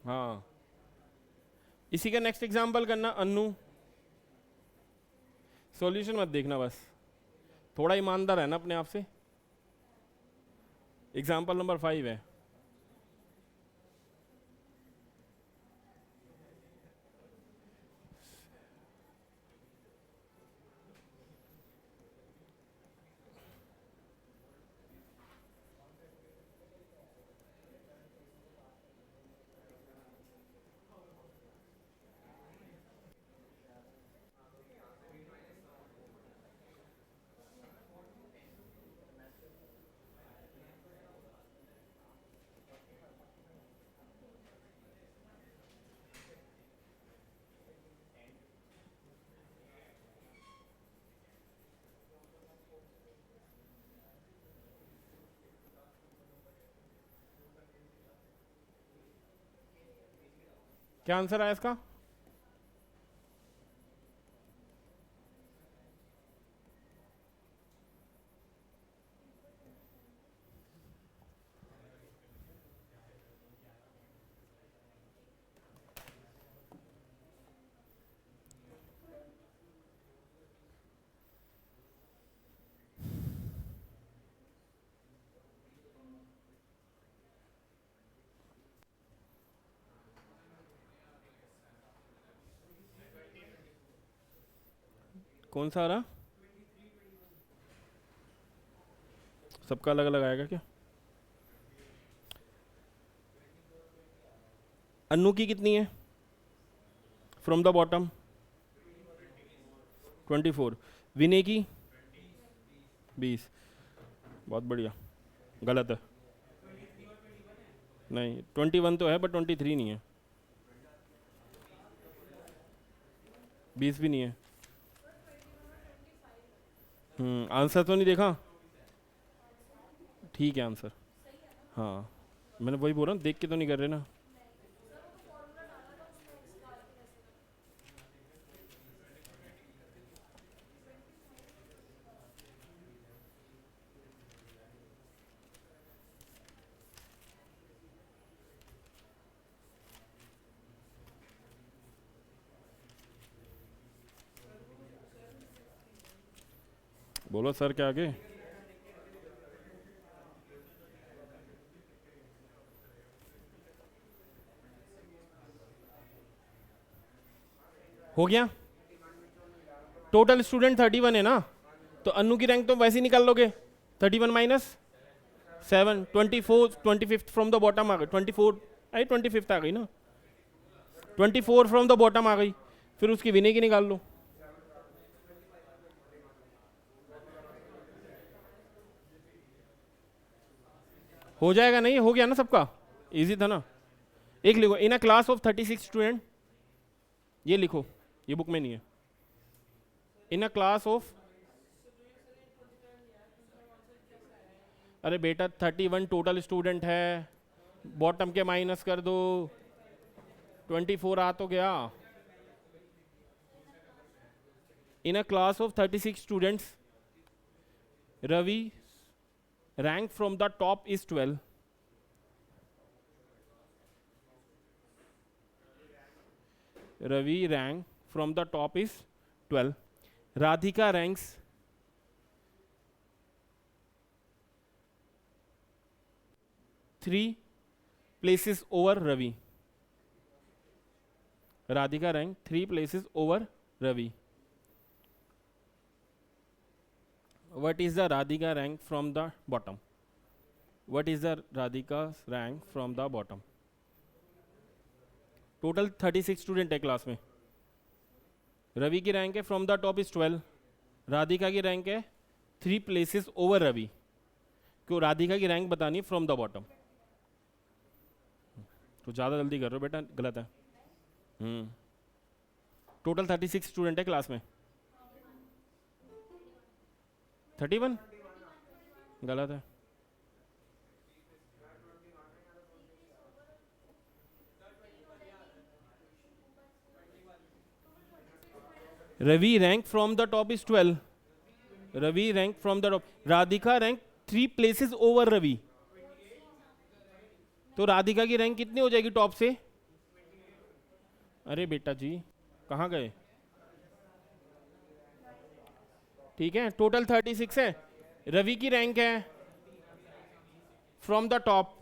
हाँ, इसी का नेक्स्ट एग्जाम्पल करना। अन्नू, सॉल्यूशन मत देखना, बस थोड़ा ईमानदार है ना अपने आप से। एग्जाम्पल नंबर 5 है। क्या आंसर आया इसका? कौन सा आ रहा? सबका अलग अलग आएगा क्या? अन्नू की कितनी है फ्रॉम द बॉटम? 24। विनय की 20। बहुत बढ़िया। गलत है। नहीं, 21 तो है बट 23 नहीं है। 20 भी नहीं है। आंसर तो नहीं देखा? ठीक है आंसर। हाँ, मैंने वही बोल रहा हूँ, देख के तो नहीं कर रहे ना। बोलो सर के आगे। हो गया। टोटल स्टूडेंट 31 है ना, तो अन्नू की रैंक तो वैसे ही निकाल लोगे। 31 माइनस 7, 24, 25 फ्रॉम द बॉटम आ गई। 24 आई, 25 आ गई ना। 24 फ्रॉम द बॉटम आ गई, फिर उसकी विनय की निकाल लो। हो जाएगा। नहीं हो गया ना सबका? इजी था ना। एक लिखो, इन अ क्लास ऑफ 36 स्टूडेंट। ये लिखो, ये बुक में नहीं है। इन अ क्लास ऑफ, अरे बेटा 31 टोटल स्टूडेंट है, बॉटम के माइनस कर दो। 24 आ तो गया। In a class of 36 students, Ravi rank from the top is 12। Ravi rank from the top is 12. Radhika ranks 3 places over Ravi. Radhika rank 3 places over Ravi. What is the Radhika rank from the bottom? What is the Radhika's rank from the bottom? Total 36 student है class में। रवि की rank है from the top is 12। Radhika की rank है 3 places over Ravi. क्यों? राधिका की rank बतानी है फ्रॉम द बॉटम। तो ज़्यादा जल्दी कर रहे हो बेटा, गलत है। टोटल 36 स्टूडेंट है क्लास में। 31 गलत है। Ravi rank from the top is 12। Ravi rank from the top. Radhika rank 3 places over Ravi. तो राधिका की रैंक कितनी हो जाएगी टॉप से? अरे बेटा जी, कहाँ गए? ठीक है, टोटल 36 है। रवि की रैंक है फ्रॉम द टॉप।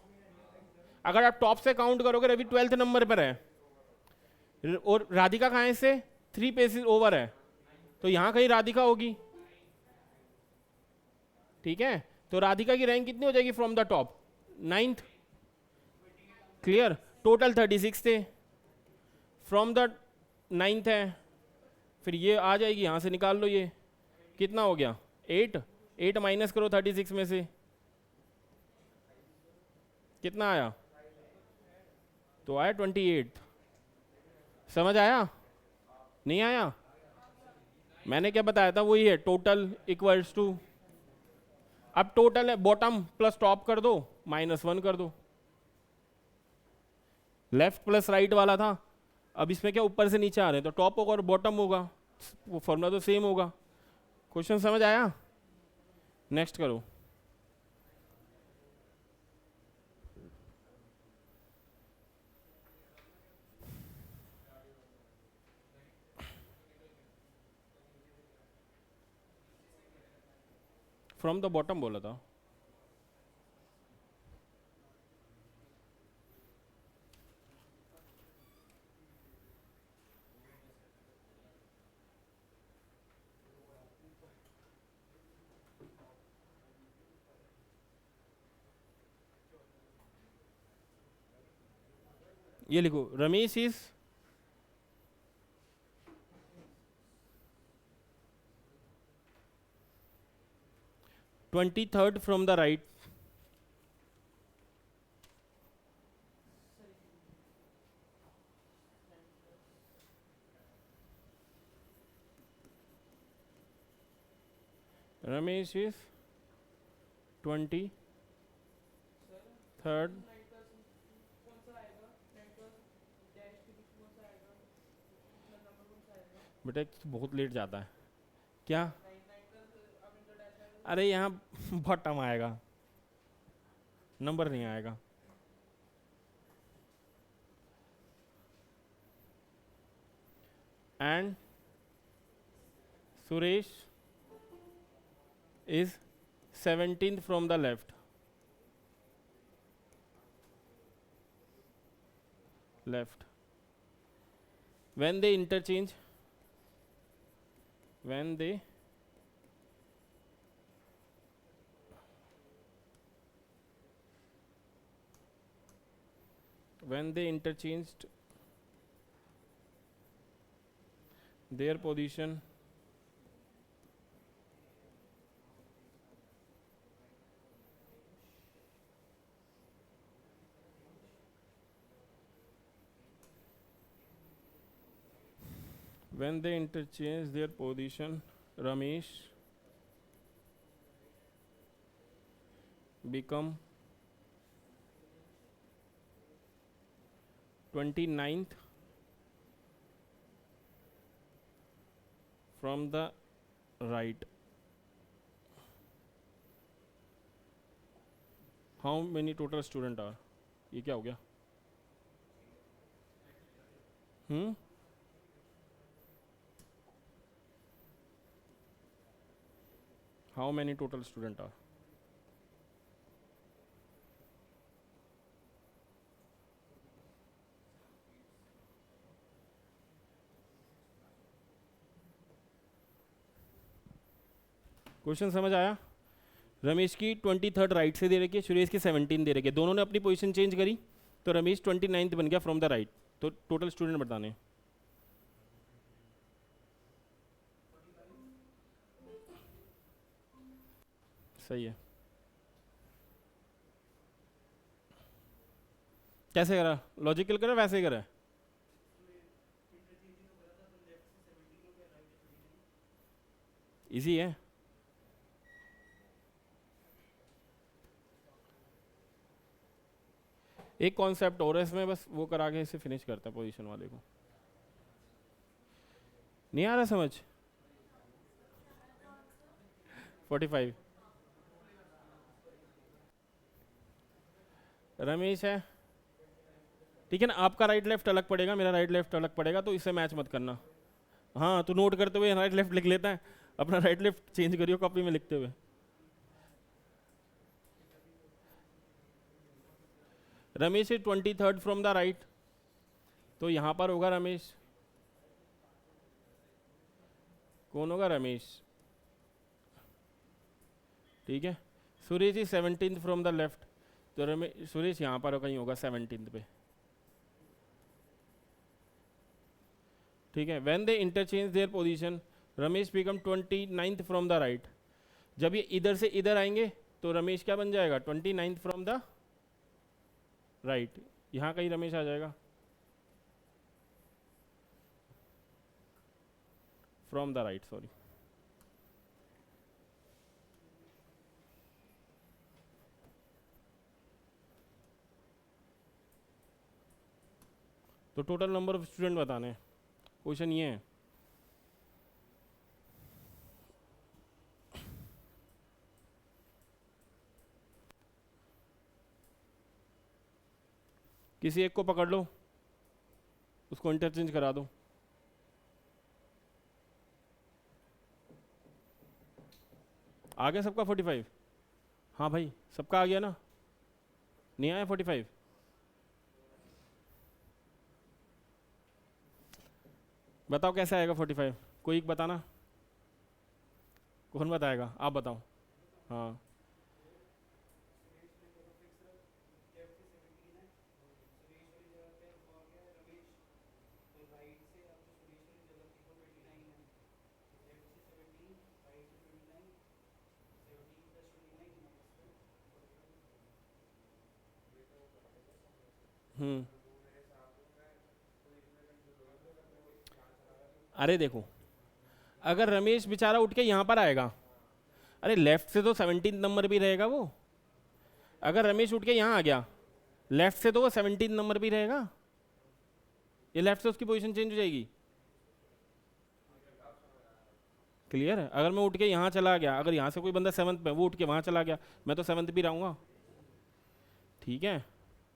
अगर आप टॉप से काउंट करोगे रवि 12th नंबर पर है, और राधिका कहाँ है से 3 प्लेसेस ओवर है, तो यहां कहीं राधिका होगी। ठीक है, तो राधिका की रैंक कितनी हो जाएगी from the top? 9th। Clear? Total 36 थे, फ्रॉम द 9th है, फिर ये आ जाएगी, यहां से निकाल लो। ये कितना हो गया? 8। 8 माइनस करो 36 में से, कितना आया? तो आया 28। समझ आया? नहीं आया? मैंने क्या बताया था, वही है, टोटल इक्वल्स टू, अब टोटल है बॉटम प्लस टॉप कर दो, -1 कर दो। लेफ्ट प्लस राइट वाला था, अब इसमें क्या ऊपर से नीचे आ रहे हैं, तो टॉप होगा और बॉटम होगा, वो फॉर्मूला तो सेम होगा। क्वेश्चन समझ आया? नेक्स्ट करो। फ्रॉम द बॉटम बोला था। ये लिखो, Ramesh is 23rd from the right, Ramesh is 23rd। बेटा बहुत लेट जाता है क्या? अरे यहाँ बहुत टाइम आएगा, नंबर नहीं आएगा। And Suresh is 17th from the left, when they interchange, when they interchanged their position, Ramesh become 29th from the right. How many total student are? ये क्या हो गया? How many total student are? Question समझ आया? रमेश की 23rd right से दे रखी है, सुरेश की 17 दे रखी है, दोनों ने अपनी पोजीशन चेंज करी तो रमेश 29th बन गया फ्रॉम द राइट। तो टोटल स्टूडेंट बताने, सही है। कैसे करा? लॉजिकल करा वैसे करा? इजी है। एक कॉन्सेप्ट और है इसमें, बस वो करा के इसे फिनिश करता है पोजीशन वाले को। नहीं आ रहा समझ? 45 रमेश है, ठीक है ना? आपका राइट लेफ्ट अलग पड़ेगा, मेरा राइट लेफ्ट अलग पड़ेगा, तो इससे मैच मत करना। हाँ तो नोट करते हुए राइट लेफ्ट लिख लेता है, अपना राइट लेफ्ट चेंज करियो कॉपी में लिखते हुए। Ramesh is 23rd from the right, तो यहां पर होगा रमेश, कौन होगा? रमेश, ठीक है। Suresh is 17th from the left, तो रमेश सुरेश यहां पर कहीं होगा 17th पे, ठीक है। When they interchange their position Ramesh become 29th from the right. जब ये इधर से इधर आएंगे तो रमेश क्या बन जाएगा? 29th फ्रॉम द राइट, यहां कहीं रमेश आ जाएगा, फ्रॉम द राइट, सॉरी। तो टोटल नंबर ऑफ स्टूडेंट बताने, क्वेश्चन ये है। किसी एक को पकड़ लो, उसको इंटरचेंज करा दो। आ गया सबका 45? हाँ भाई सबका आ गया ना? नहीं आया 45? बताओ कैसे आएगा 45? कोई एक बताना, कौन बताएगा? आप बताओ। हाँ हम्म। अरे देखो, अगर रमेश बेचारा उठ के यहाँ पर आएगा, अरे लेफ्ट से तो 17 नंबर भी रहेगा वो। अगर रमेश उठ के यहाँ आ गया, लेफ्ट से तो वो 17 नंबर भी रहेगा। ये लेफ्ट से उसकी पोजीशन चेंज हो जाएगी। क्लियर है? अगर मैं उठ के यहाँ चला गया, अगर यहाँ से कोई बंदा 7th पे, वो उठ के वहाँ चला गया, मैं तो 7th भी रहूँगा। ठीक है,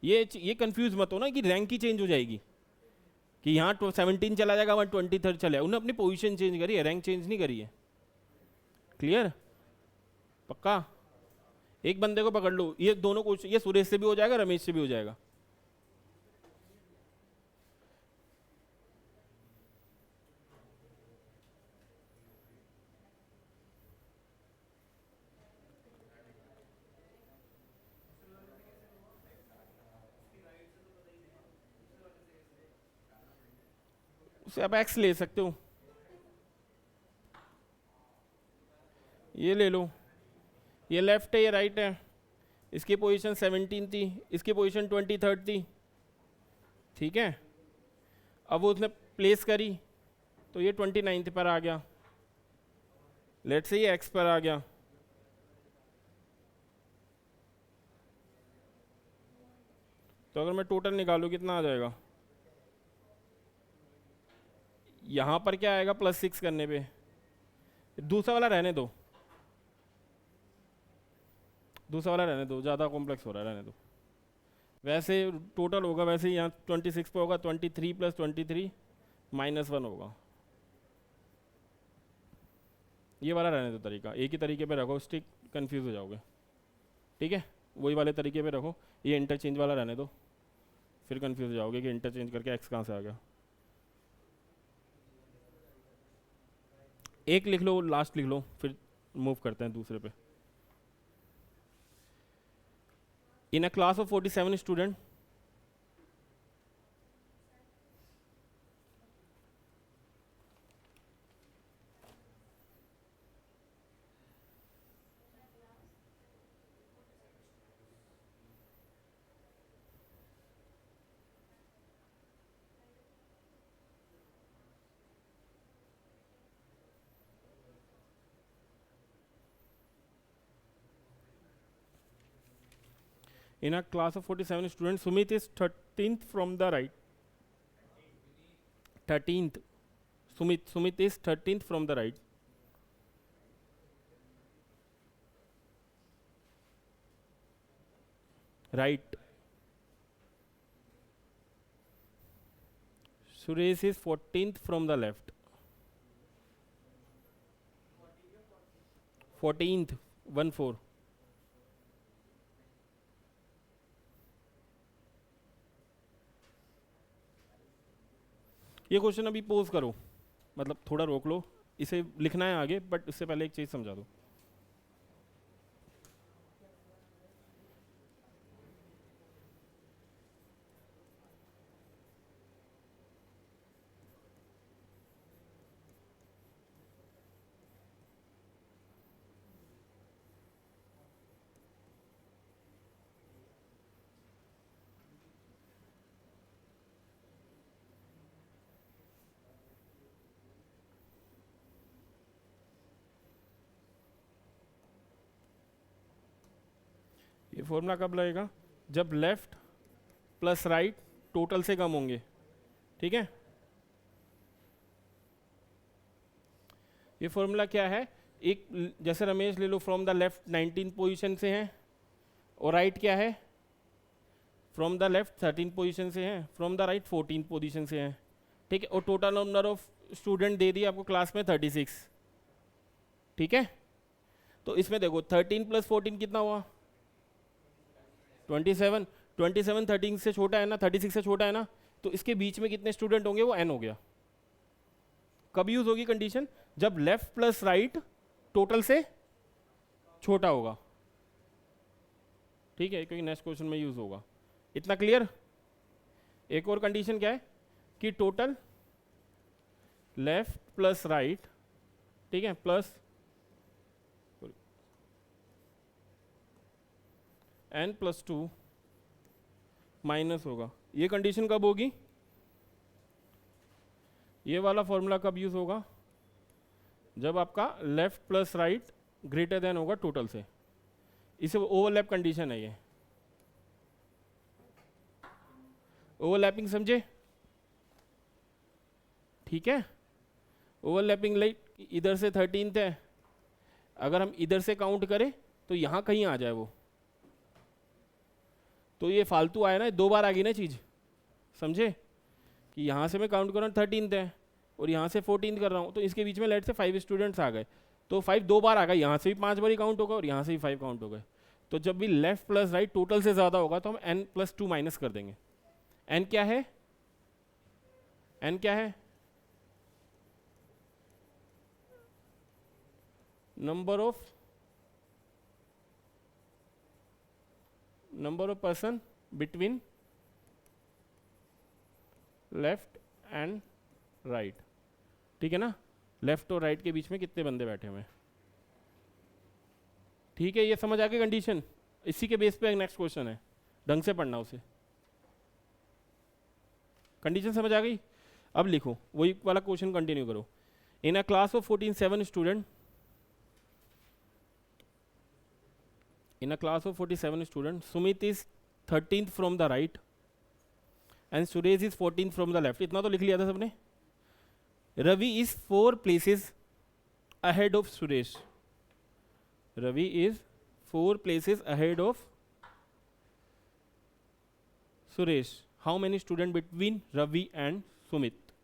ये कंफ्यूज मत हो ना कि रैंक ही चेंज हो जाएगी, कि यहाँ 17 चला जाएगा, वहाँ 23rd चले। उन्होंने अपनी पोजीशन चेंज करी है, रैंक चेंज नहीं करी है। क्लियर? पक्का? एक बंदे को पकड़ लो, ये दोनों क्वेश्चन, ये सुरेश से भी हो जाएगा, रमेश से भी हो जाएगा। उसे आप एक्स ले सकते हो, ये ले लो। ये लेफ्ट है, ये राइट है। इसकी पोजीशन 17 थी, इसकी पोजीशन 23rd थी। ठीक है, अब वो उसने प्लेस करी तो ये 29th पर आ गया। लेट से ये एक्स पर आ गया। तो अगर मैं टोटल निकालूं कितना आ जाएगा? यहाँ पर क्या आएगा +6 करने पे? दूसरा वाला रहने दो, दूसरा वाला रहने दो, ज़्यादा कॉम्प्लेक्स हो रहा है, रहने दो। वैसे टोटल होगा, वैसे ही यहाँ 26 पे होगा, 23 + 23 -1 होगा। ये वाला रहने दो तरीका, एक ही तरीके पे रखो, स्टिक कंफ्यूज हो जाओगे। ठीक है, वही वाले तरीके पे रखो, ये इंटरचेंज वाला रहने दो, फिर कंफ्यूज हो जाओगे कि इंटरचेंज करके एक्स कहाँ से आ गया। एक लिख लो, लास्ट लिख लो, फिर मूव करते हैं दूसरे पे। In a class of 47 student, in a class of 47 students, Sumit is 13th from the right. 13th. Sumit is 13th from the right. Right. Suresh is 14th from the left. 14th, 1-4. ये question अभी pose करो, मतलब थोड़ा रोक लो, इसे लिखना है आगे, बट उससे पहले एक चीज समझा दो। ये फॉर्मूला कब लगेगा? जब लेफ्ट प्लस राइट टोटल से कम होंगे। ठीक है, ये फॉर्मूला क्या है? एक जैसे रमेश ले लो, फ्रॉम द लेफ्ट 19 पोजीशन से हैं, और राइट क्या है? फ्रॉम द लेफ्ट 13 पोजीशन से हैं, फ्रॉम द राइट 14 पोजीशन से हैं। ठीक है, और total number of student they दिए आपको क्लास में 36। ठीक है, तो इसमें देखो 13 + 14 कितना हुआ? 27। 27 13 से छोटा है ना, 36 से छोटा है ना, तो इसके बीच में कितने स्टूडेंट होंगे? वो n हो गया। कब यूज होगी कंडीशन? जब लेफ्ट प्लस राइट टोटल से छोटा होगा। ठीक है, क्योंकि नेक्स्ट क्वेश्चन में यूज होगा। इतना क्लियर? एक और कंडीशन क्या है कि टोटल लेफ्ट प्लस राइट, ठीक है, प्लस n + 2 माइनस होगा ये कंडीशन कब होगी, ये वाला फॉर्मूला कब यूज होगा, जब आपका left plus right greater than होगा टोटल से। इसे ओवरलैप कंडीशन है ये, ओवरलैपिंग समझे, ठीक है। ओवरलैपिंग लाइक इधर से 13th है, अगर हम इधर से काउंट करें तो यहाँ कहीं आ जाए वो, तो ये फालतू आया ना, 2 बार आ गई ना चीज़, समझे कि यहाँ से मैं काउंट कर रहा हूँ 13th है और यहाँ से 14th कर रहा हूँ, तो इसके बीच में लेट से 5 स्टूडेंट्स आ गए, तो 5 2 बार आ गए, यहाँ से भी 5 बार ही काउंट होगा और यहाँ से भी 5 काउंट हो गए। तो जब भी लेफ्ट प्लस राइट टोटल से ज़्यादा होगा तो हम n+2 माइनस कर देंगे। n क्या है, n क्या है, number of person between left and right, ठीक है ना, लेफ्ट और राइट के बीच में कितने बंदे बैठे हुए हैं, ठीक है। ये समझ आ गई कंडीशन, इसी के बेस पे नेक्स्ट क्वेश्चन है, ढंग से पढ़ना उसे, कंडीशन समझ आ गई। अब लिखो वही वाला क्वेश्चन कंटिन्यू करो। In a class of 47 student, in a class of 47 students, Sumit is 13th from the right and Suresh is 14th from the left, इतना तो लिख लिया था सबने। Ravi is 4 places ahead of Suresh, Ravi is 4 places ahead of Suresh, how many students between Ravi and Sumit,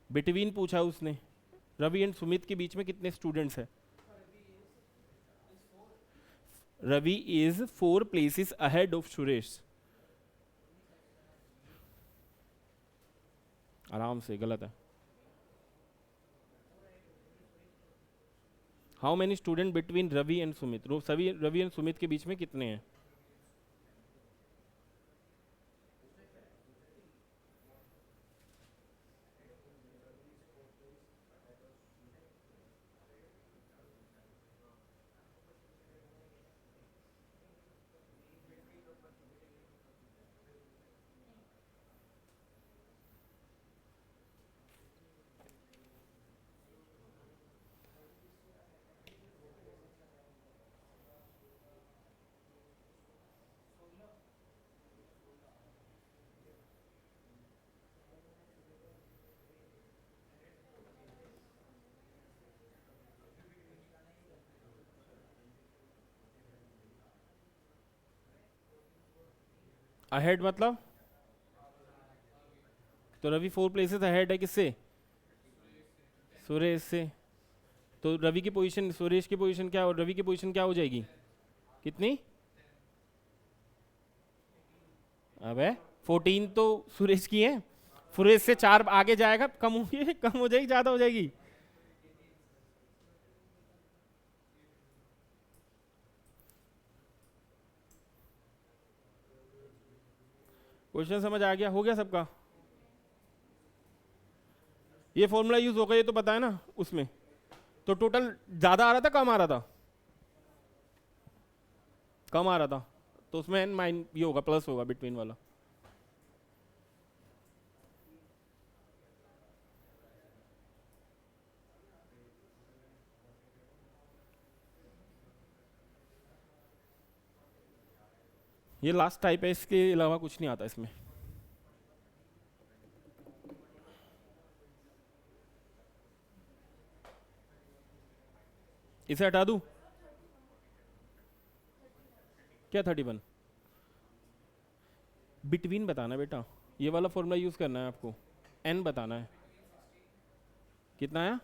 between पूछा उसने, Ravi and Sumit के बीच में कितने स्टूडेंट्स हैं, Ravi is 4 places ahead of Suresh, आराम से, गलत है। How many student between Ravi and Sumit, सभी रवि एंड सुमित के बीच में कितने हैं, अहेड मतलब, तो रवि 4 places अहेड है किससे, सुरेश से, तो रवि की पोजीशन, सुरेश की पोजीशन क्या और रवि की पोजीशन क्या हो जाएगी, कितनी, अबे 14 तो सुरेश की है, सुरेश से 4 आगे जाएगा, कम होगी, कम हो जाएगी, ज्यादा हो जाएगी, क्वेश्चन समझ आ गया, हो गया सबका, ये फॉर्मूला यूज होगा, ये तो पता है ना उसमें, तो टोटल ज्यादा आ रहा था कम आ रहा था, कम आ रहा था, तो उसमें n माइन ये होगा, प्लस होगा बिटवीन वाला, ये लास्ट टाइप है, इसके अलावा कुछ नहीं आता इसमें। इसे हटा दूं, क्या 31, बिटवीन बताना बेटा, ये वाला फॉर्मूला यूज करना है आपको, n बताना है, कितना आया,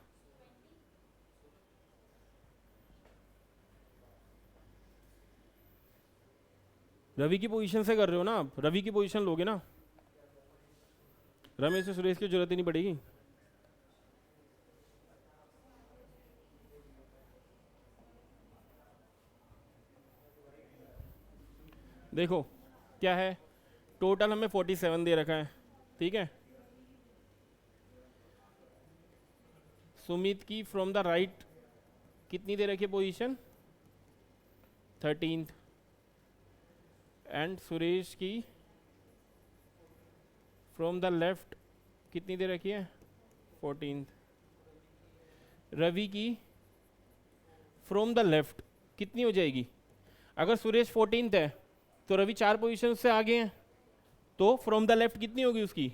रवि की पोजीशन से कर रहे हो ना आप, रवि की पोजीशन लोगे ना, रमेश से सुरेश की जरूरत ही नहीं पड़ेगी, देखो क्या है, टोटल हमें 47 दे रखा है, ठीक है, सुमित की फ्रॉम द राइट कितनी दे रखी है पोजीशन, 13th, एंड सुरेश की फ्रॉम द लेफ्ट कितनी दे रखी है 14th। रवि की फ्रॉम द लेफ्ट कितनी हो जाएगी? अगर सुरेश 14th है तो रवि 4 पोजीशन से आगे हैं, तो फ्रॉम द लेफ्ट कितनी होगी उसकी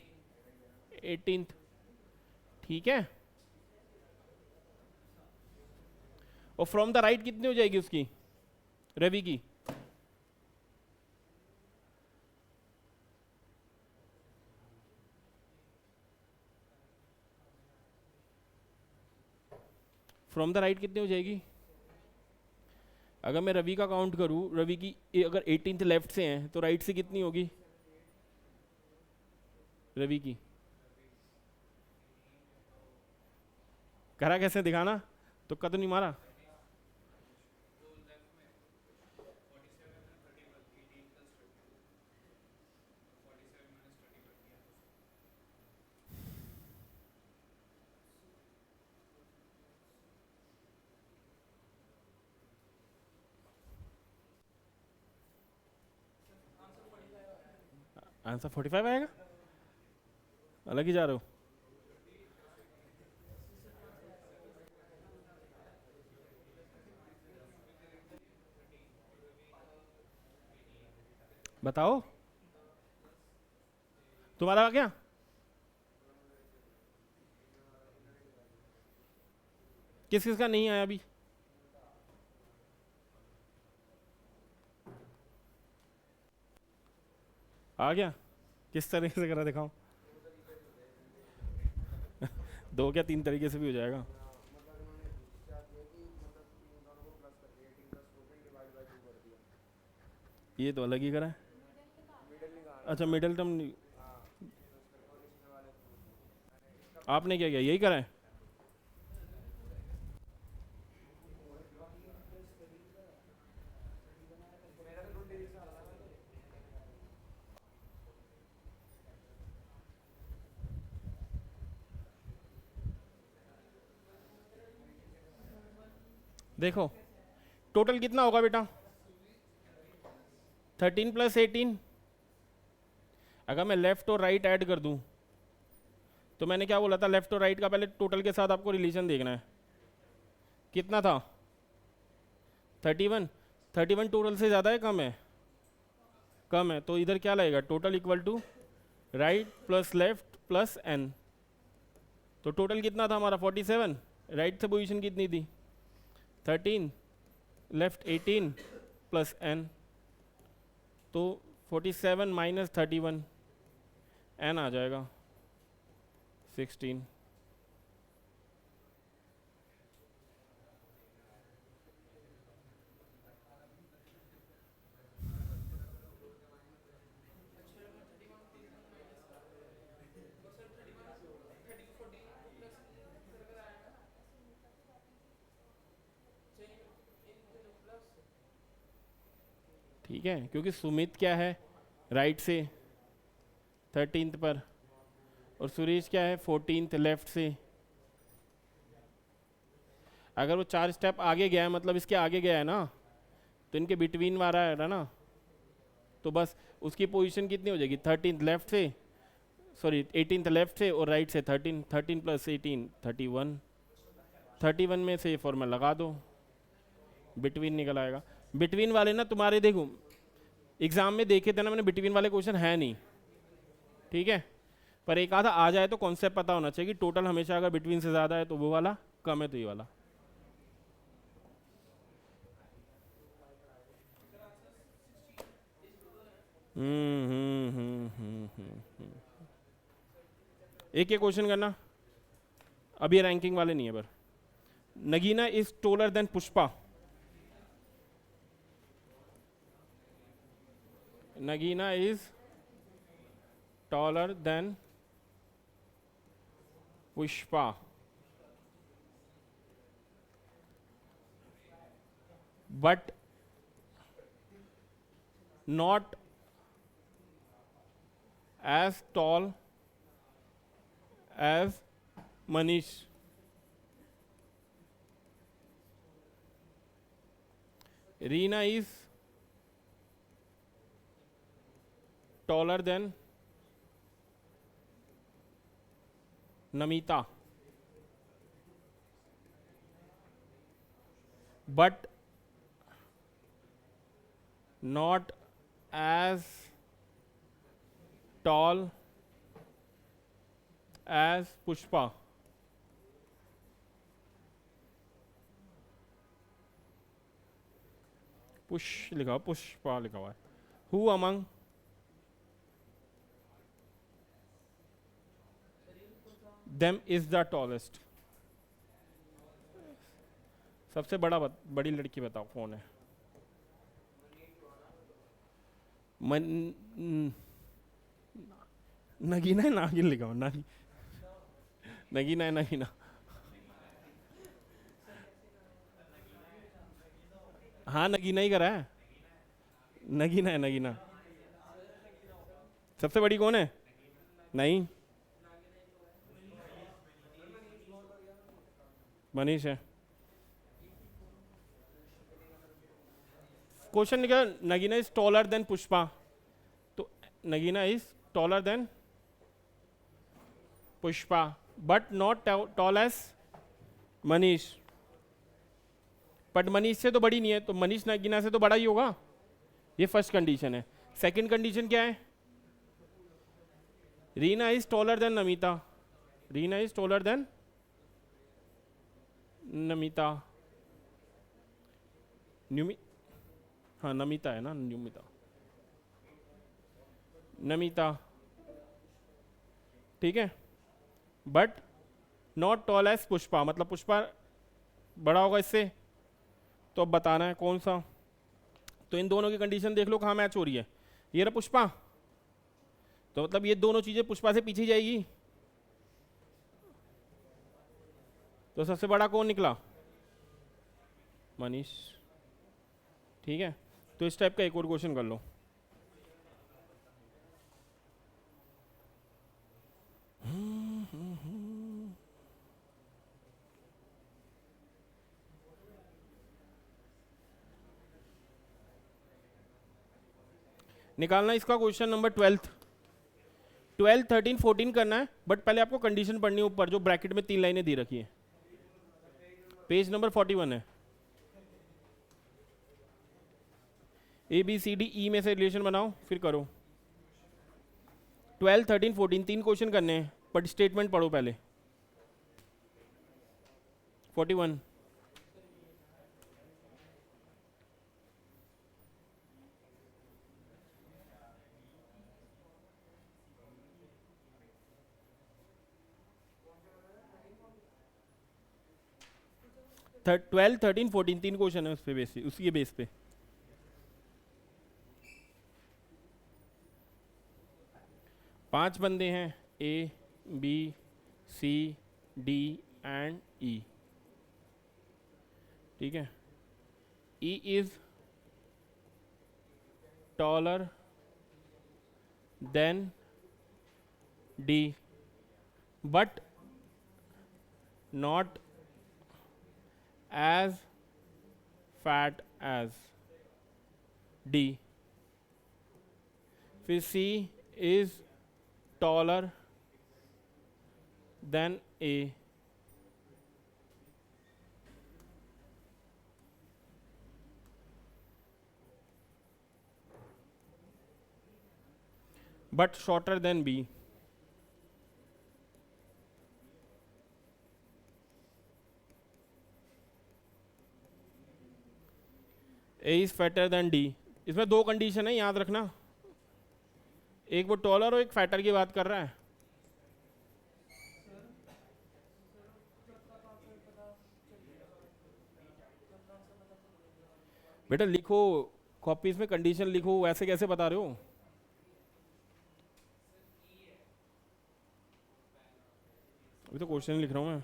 18th। ठीक है, और फ्रॉम द राइट कितनी हो जाएगी उसकी रवि की? फ्रॉम द राइट कितनी हो जाएगी? अगर मैं रवि का काउंट करूं, रवि की अगर 18th लेफ्ट से हैं तो राइट से कितनी होगी रवि की? करा कैसे दिखाना, तुक्का तो नहीं मारा? आंसर 45 आएगा? अलग ही जा रहे हो। बताओ तुम्हारा आ गया? किस किस का नहीं आया अभी? आ गया? किस तरीके से करा दिखाओ। दो क्या 3 तरीके से भी हो जाएगा। ये तो अलग ही करा है। अच्छा मिडिल टर्म आपने क्या किया, यही करा है? देखो टोटल कितना होगा बेटा 13 + 18। अगर मैं लेफ्ट और राइट ऐड कर दूं तो मैंने क्या बोला था, लेफ्ट और राइट का पहले टोटल के साथ आपको रिलेशन देखना है। कितना था 31। 31 टोटल से ज़्यादा है कम है? कम है, तो इधर क्या लगेगा total equal to right plus left plus N. तो टोटल कितना था हमारा 47। राइट से पोजीशन कितनी थी 13, लेफ्ट 18 प्लस एन, तो 47 - 31 एन आ जाएगा 16। ठीक है, क्योंकि सुमित क्या है राइट से 13th पर, और सुरेश क्या है 14th लेफ्ट से। अगर वो 4 स्टेप आगे गया है मतलब इसके आगे गया है ना, तो इनके बिटवीन वाला है ना, तो बस उसकी पोजीशन कितनी हो जाएगी 13th लेफ्ट से, सॉरी 18th लेफ्ट से, और राइट से 13। 13 + 18 31। 31 में से ये फॉर्मूला लगा दो, बिटवीन निकल आएगा। बिटवीन वाले ना तुम्हारे देखो एग्जाम में देखे थे ना मैंने, बिटवीन वाले क्वेश्चन है नहीं, ठीक है, पर एक आधा आ जाए तो कॉन्सेप्ट पता होना चाहिए कि टोटल हमेशा अगर बिटवीन से ज़्यादा है तो वो वाला, कम है तो ये वाला। एक एक क्वेश्चन करना, अभी रैंकिंग वाले नहीं है पर। Nagina is taller than Pushpa. Nagina is taller than Pushpa, but not as tall as Manish. Reena is taller than Namita, but not as tall as Pushpa. Push लिखा हुआ, पुष्पा लिखा हुआ है. Who among them is the tallest? सबसे बड़ी लड़की बताओ कौन है? नगीना है, नागिन लिखा हुआ, नगीना है, नगीना. हाँ नगीना ही करा है, नगीना है, नगीना. सबसे बड़ी कौन है? नहीं, मनीष है. क्वेश्चन लिखा Nagina is taller than Pushpa, तो Nagina is taller than Pushpa but not tall as Manish. But Manish से तो बड़ी नहीं है, तो मनीष नगीना से तो बड़ा ही होगा. ये फर्स्ट कंडीशन है. सेकंड कंडीशन क्या है? Reena is taller than Namita. Reena is taller than Namita. हाँ नमिता है ना, नमिता. ठीक है. But not tall as Pushpa, मतलब पुष्पा बड़ा होगा इससे. तो अब बताना है कौन सा. तो इन दोनों की कंडीशन देख लो कहाँ मैच हो रही है. ये रहा पुष्पा, तो मतलब ये दोनों चीजें पुष्पा से पीछे जाएगी. तो सबसे बड़ा कौन निकला? मनीष. ठीक है. तो इस टाइप का एक और क्वेश्चन कर लो. निकालना इसका क्वेश्चन नंबर 12, 13, 14 करना है. बट पहले आपको कंडीशन पढ़नी है ऊपर, जो ब्रैकेट में 3 लाइनें दी रखी है. पेज नंबर 41 है. ए बी सी डी ई में से रिलेशन बनाओ फिर करो. 12, 13, 14 3 क्वेश्चन करने हैं, बट स्टेटमेंट पढ़ो पहले. 41. ट्वेल्व 13, 14 3 क्वेश्चन है उस पे बेस, उसी के बेस पे. पांच बंदे हैं, A B C D and E. ठीक है. E is taller than D but not as fat as D. फिर C is taller than A. but shorter than B. A is fatter than D. इसमें दो condition है, याद रखना. एक वो टॉलर और एक फैटर की बात कर रहा है. बेटा लिखो कॉपीज में, कंडीशन लिखो, ऐसे कैसे बता रहे हो? अभी तो क्वेश्चन लिख रहा हूँ मैं.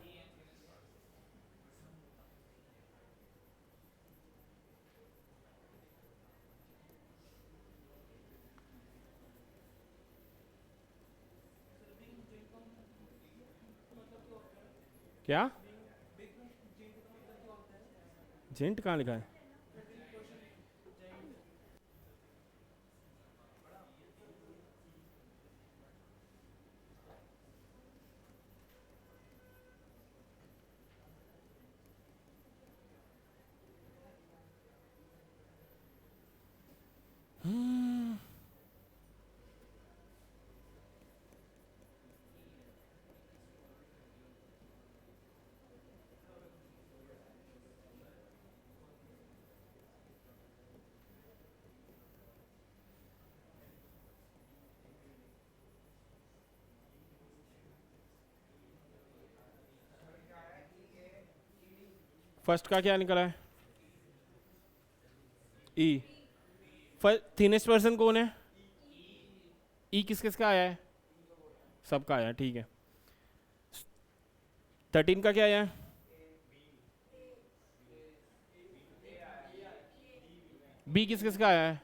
क्या जेंट कहाँ लिखा है? फर्स्ट का क्या निकला है? ई। थिनेस्ट पर्सन कौन है? ई किस किस का आया है? सबका आया है, ठीक है। 13 का क्या आया है? बी किस किस का आया है?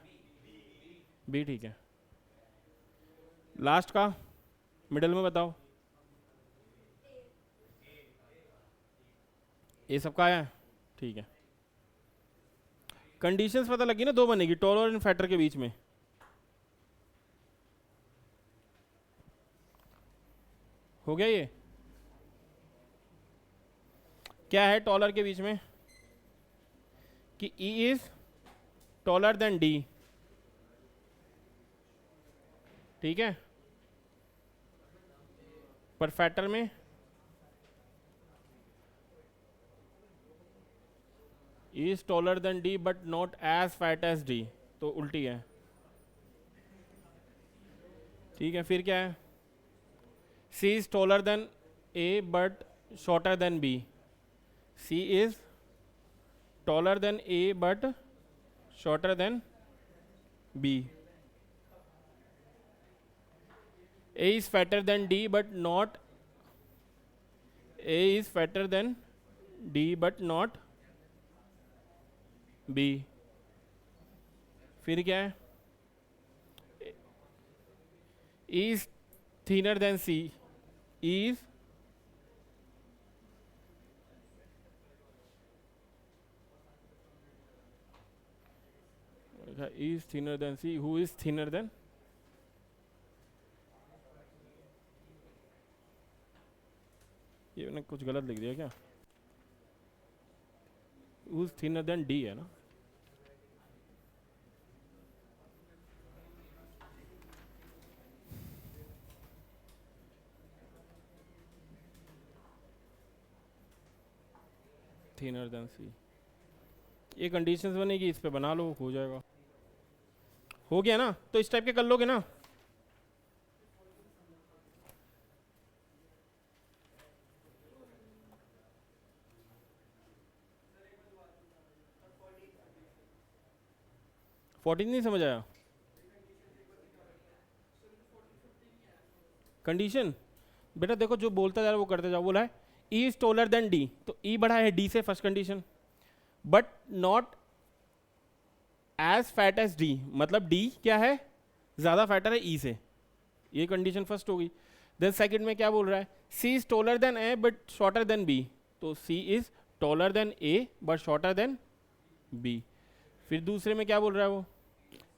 बी, ठीक है। लास्ट का मिडिल में बताओ। ए सबका आया है, ठीक है। कंडीशंस पता लगी ना, दो बनेगी टॉलर और फैटर के बीच में। हो गया ये? क्या है टॉलर के बीच में? कि E is taller than D, ठीक है। पर फैक्टर में is taller than D but not as fat as D, तो उल्टी है, ठीक है। फिर क्या है? C is taller then A but shorter than B, C is taller then A but shorter than B, A is fatter than D but not A is fatter than D but not B। फिर क्या है? E is thinner than C, E is E is thinner than C, who is thinner than? ये मैंने कुछ गलत लिख दिया क्या? Who is thinner than D है ना? thinner than C, ये कंडीशंस बनेगी, इस पे बना लो, हो जाएगा। हो गया ना? तो इस टाइप के कर लोगे ना? फोर्टीन नहीं समझ आया? कंडीशन बेटा देखो, जो बोलता जा रहा है वो करते जाओ। बोला है E is taller than D, तो E बड़ा है D से, first condition. But not as fat as D, मतलब D क्या है? ज्यादा फैटर है E से, ये कंडीशन फर्स्ट होगी। देन सेकंड में क्या बोल रहा है? C is taller then A but shorter than B, तो C is taller then A but shorter than B। फिर दूसरे में क्या बोल रहा है वो?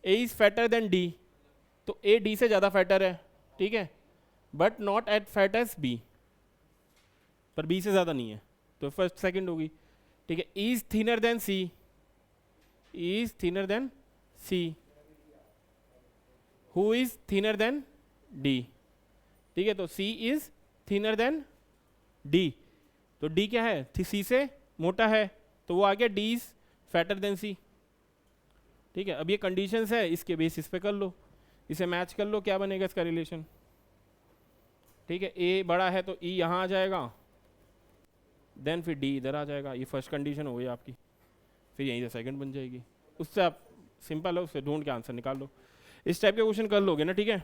A is fatter than D, तो A D से ज़्यादा फैटर है, ठीक है, but not at fat as B, पर B से ज़्यादा नहीं है, तो फर्स्ट सेकंड होगी, ठीक है। E is thinner than C, E is thinner than C, who is thinner than D, ठीक है। तो C is thinner than D, तो D क्या है? C से मोटा है, तो वो आ गया D is fatter than C, ठीक है। अब ये कंडीशंस है, इसके बेसिस पे कर लो, इसे मैच कर लो, क्या बनेगा इसका रिलेशन, ठीक है। A बड़ा है तो E यहाँ आ जाएगा, देन फिर D इधर आ जाएगा, ये फर्स्ट कंडीशन हो गई आपकी। फिर यहीं से सेकंड बन जाएगी, उससे आप सिंपल है, उससे ढूंढ के आंसर निकाल लो। इस टाइप के क्वेश्चन कर लोगे ना, ठीक है।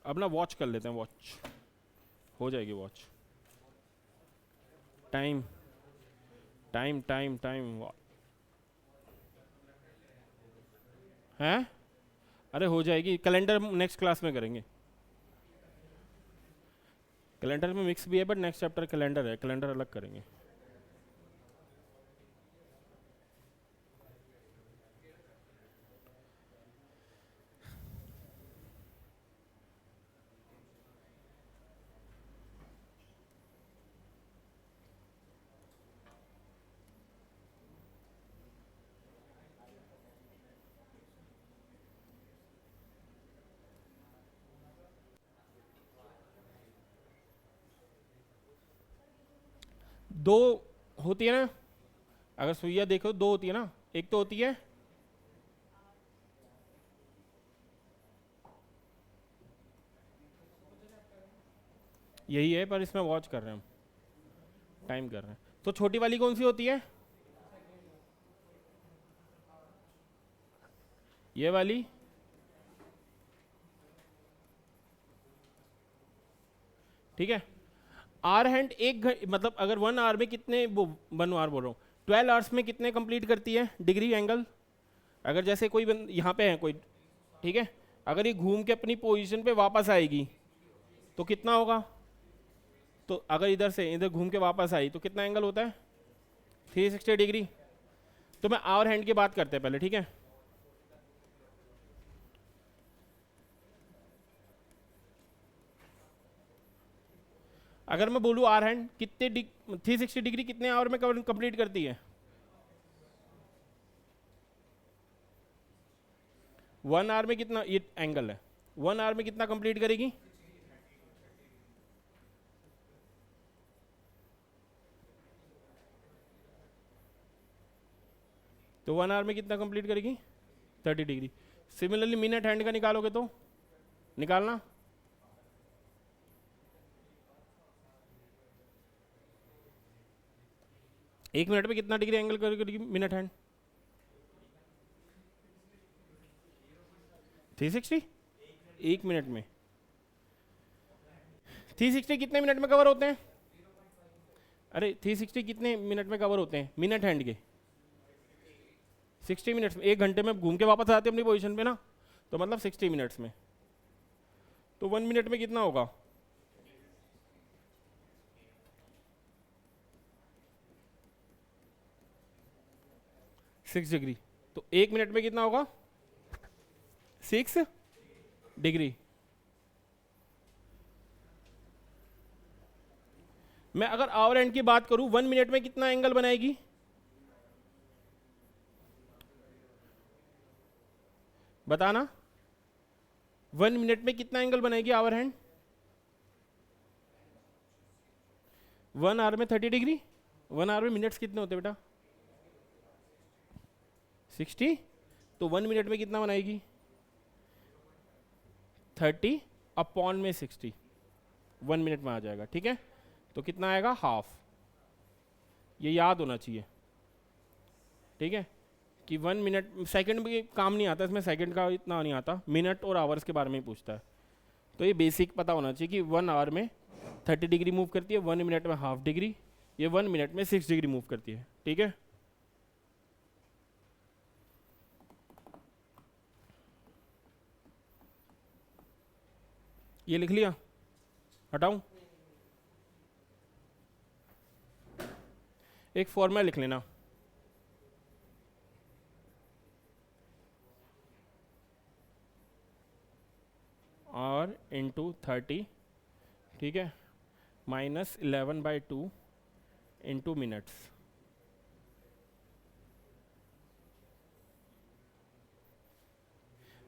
अब ना वॉच कर लेते हैं, वॉच हो जाएगी, watch time time time time है। अरे हो जाएगी, कैलेंडर नेक्स्ट क्लास में करेंगे। कैलेंडर में मिक्स भी है, बट नेक्स्ट चैप्टर कैलेंडर है, कैलेंडर अलग करेंगे। दो होती है ना, अगर सुइया देखो दो होती है ना, एक तो होती है यही है, पर इसमें वॉच कर रहे हैं हम, टाइम कर रहे हैं। तो छोटी वाली कौन सी होती है? ये वाली। ठीक है। आर हैंड मतलब अगर 1 आवर में कितने, वो 1 आवर बोल रहा हूँ, 12 आवर्स में कितने कंप्लीट करती है डिग्री एंगल? अगर जैसे कोई यहाँ पे है कोई, ठीक है, अगर ये घूम के अपनी पोजीशन पे वापस आएगी तो कितना होगा? तो अगर इधर से इधर घूम के वापस आई तो कितना एंगल होता है? 360 डिग्री। तो मैं आवर हैंड की बात करते हैं पहले, ठीक है। अगर मैं बोलूँ आर हैंड कितने 360 डिग्री कितने आवर में कंप्लीट करती है? 1 आवर में कितना ये एंगल है, 1 आवर में कितना कंप्लीट करेगी? तो 1 आवर में कितना कंप्लीट करेगी? 30 डिग्री। सिमिलरली मिनट हैंड का निकालोगे तो निकालना, एक मिनट में कितना डिग्री एंगल करेगी मिनट हैंड? 360। एक मिनट में 360 कितने मिनट में कवर होते हैं? अरे 360 कितने मिनट में कवर होते हैं मिनट हैंड के? 60 मिनट्स में। 1 घंटे में घूम के वापस आते हैं अपनी पोजीशन पे ना, तो मतलब 60 मिनट्स में। तो 1 मिनट में कितना होगा? 6 डिग्री। तो 1 मिनट में कितना होगा? 6 डिग्री। मैं अगर आवर एंड की बात करूं, 1 मिनट में कितना एंगल बनाएगी? बताना, 1 मिनट में कितना एंगल बनाएगी आवर हैंड? 1 आवर में 30 डिग्री। 1 आवर में मिनट्स कितने होते हैं बेटा? 60। तो 1 मिनट में कितना बनाएगी? 30 अपॉन में 60, 1 मिनट में आ जाएगा, ठीक है। तो कितना आएगा? हाफ। ये याद होना चाहिए, ठीक है, कि 1 मिनट, सेकंड में काम नहीं आता इसमें, सेकंड का इतना नहीं आता, मिनट और आवर्स के बारे में ही पूछता है। तो ये बेसिक पता होना चाहिए कि 1 आवर में 30 डिग्री मूव करती है, 1 मिनट में हाफ डिग्री, ये 1 मिनट में 6 डिग्री मूव करती है, ठीक है। ये लिख लिया, हटाऊं? एक फॉर्मूला लिख लेना, आर इंटू 30, ठीक है, माइनस 11/2 इंटू मिनट्स।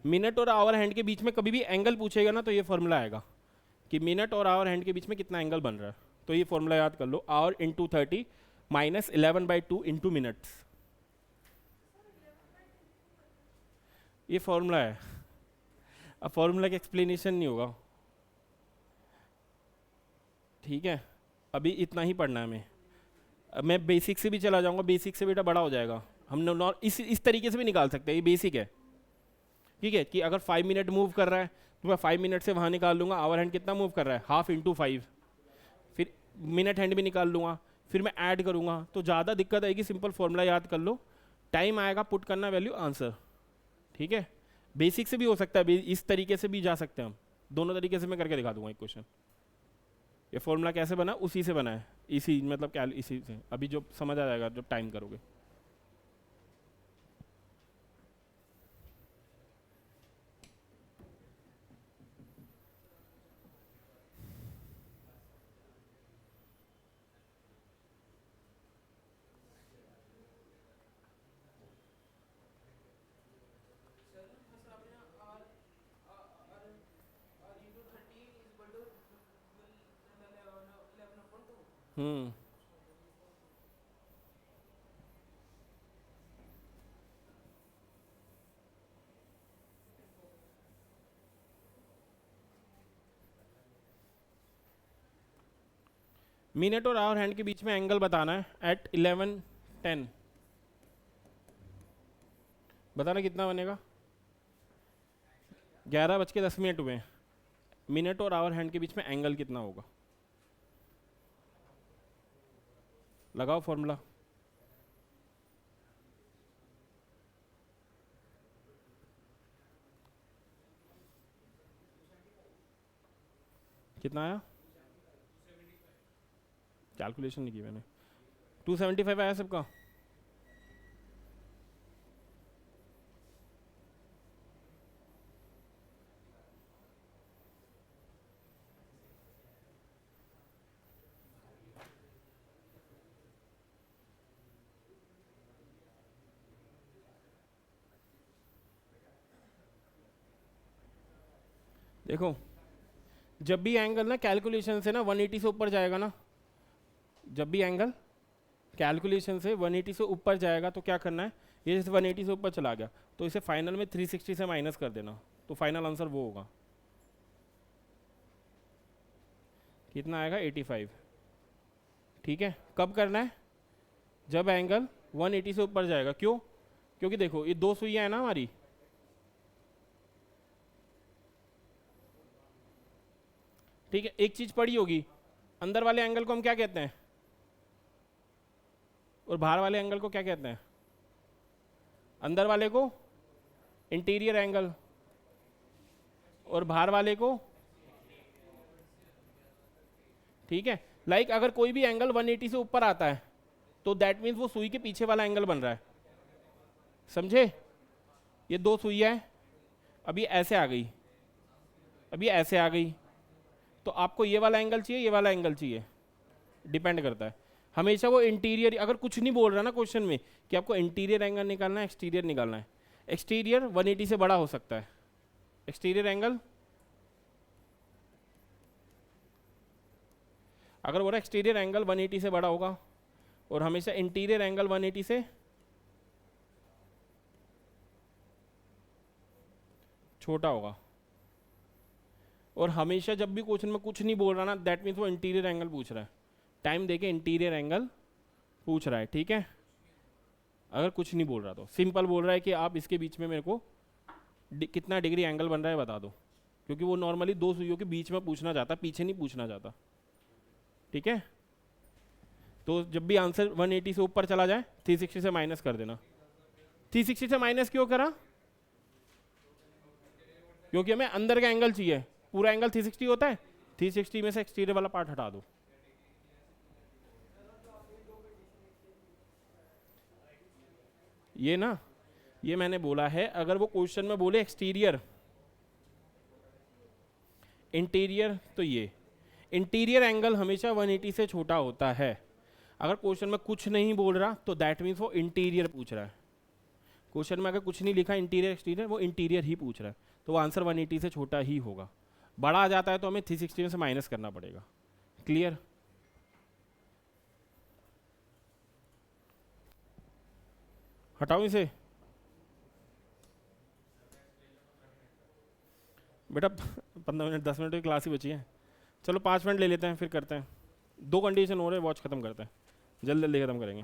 मिनट और आवर हैंड के बीच में कभी भी एंगल पूछेगा ना तो ये फॉर्मूला आएगा कि मिनट और आवर हैंड के बीच में कितना एंगल बन रहा है। तो ये फॉर्मूला याद कर लो, hour into 30 minus 11/2 into minutes. ये फॉर्मूला है, अब फॉर्मूला का एक्सप्लेनेशन नहीं होगा, ठीक है। अभी इतना ही पढ़ना है हमें। अब मैं बेसिक से भी चला जाऊंगा, बेसिक से बेटा बड़ा हो जाएगा, हम इस तरीके से भी निकाल सकते हैं, ये बेसिक है, ठीक है। कि अगर 5 मिनट मूव कर रहा है तो मैं 5 मिनट से वहाँ निकाल लूँगा आवर हैंड कितना मूव कर रहा है, हाफ इंटू 5, फिर मिनट हैंड भी निकाल लूँगा, फिर मैं ऐड करूँगा। तो ज़्यादा दिक्कत आएगी, सिंपल फॉर्मूला याद कर लो, टाइम आएगा, पुट करना वैल्यू, आंसर, ठीक है। बेसिक से भी हो सकता है, इस तरीके से भी जा सकते हैं हम, दोनों तरीके से मैं करके दिखा दूंगा एक क्वेश्चन। ये फॉर्मूला कैसे बना, उसी से बना है, इसी मतलब क्या, इसी से अभी जो समझ आ जाएगा जब टाइम करोगे। हम्म, मिनट और आवर हैंड के बीच में एंगल बताना है एट 11:10। बताना कितना बनेगा। 11:10 हुए। मिनट और आवर हैंड के बीच में एंगल कितना होगा, लगाओ फॉर्मूला। कितना आया, कैलकुलेशन नहीं की मैंने। 275 आया सबका। देखो जब भी एंगल ना कैलकुलेशन से ना 180 से ऊपर जाएगा ना, जब भी एंगल कैलकुलेशन से 180 से ऊपर जाएगा तो क्या करना है, ये जैसे 180 से ऊपर चला गया तो इसे फाइनल में 360 से माइनस कर देना, तो फाइनल आंसर वो होगा। कितना आएगा 85। ठीक है, कब करना है, जब एंगल 180 से ऊपर जाएगा। क्यों, क्योंकि देखो ये दो सुइयां है ना हमारी, ठीक है। एक चीज पड़ी होगी, अंदर वाले एंगल को हम क्या कहते हैं और बाहर वाले एंगल को क्या कहते हैं। अंदर वाले को इंटीरियर एंगल और बाहर वाले को, ठीक है। लाइक अगर कोई भी एंगल 180 से ऊपर आता है तो दैट मीन्स वो सुई के पीछे वाला एंगल बन रहा है, समझे। ये दो सुइयां है, अभी ऐसे आ गई, अभी ऐसे आ गई, तो आपको ये वाला एंगल चाहिए, ये वाला एंगल चाहिए, डिपेंड करता है। हमेशा वो इंटीरियर, अगर कुछ नहीं बोल रहा ना क्वेश्चन में कि आपको इंटीरियर एंगल निकालना है एक्सटीरियर निकालना है, एक्सटीरियर 180 से बड़ा हो सकता है, एक्सटीरियर एंगल अगर बोला एक्सटीरियर एंगल 180 से बड़ा होगा और हमेशा इंटीरियर एंगल 180 से छोटा होगा। और हमेशा जब भी क्वेश्चन में कुछ नहीं बोल रहा ना, दैट मीन्स वो इंटीरियर एंगल पूछ रहा है, टाइम देके इंटीरियर एंगल पूछ रहा है, ठीक है। अगर कुछ नहीं बोल रहा तो सिंपल बोल रहा है कि आप इसके बीच में मेरे को कितना डिग्री एंगल बन रहा है बता दो, क्योंकि वो नॉर्मली दो सुइयों के बीच में पूछना चाहता, पीछे नहीं पूछना चाहता, ठीक है। तो जब भी आंसर 180 से ऊपर चला जाए 360 से माइनस कर देना। 360 से माइनस क्यों करा, क्योंकि हमें अंदर का एंगल चाहिए, पूरा एंगल 360 होता है, 360 में से एक्सटीरियर वाला पार्ट हटा दो। ये ना, ये मैंने बोला है, अगर वो क्वेश्चन में बोले एक्सटीरियर इंटीरियर तो ये इंटीरियर एंगल हमेशा 180 से छोटा होता है। अगर क्वेश्चन में कुछ नहीं बोल रहा तो दैट मीन्स वो इंटीरियर पूछ रहा है। क्वेश्चन में अगर कुछ नहीं लिखा इंटीरियर एक्सटीरियर, वो इंटीरियर ही पूछ रहा है, तो वो आंसर 180 से छोटा ही होगा। बड़ा आ जाता है तो हमें 360 से माइनस करना पड़ेगा। क्लियर, हटाओ इसे बेटा। 15 मिनट 10 मिनट की क्लास ही बची है, चलो 5 मिनट ले लेते हैं फिर करते हैं। 2 कंडीशन हो रहे, वॉच खत्म करते हैं, जल्द जल्दी खत्म करेंगे।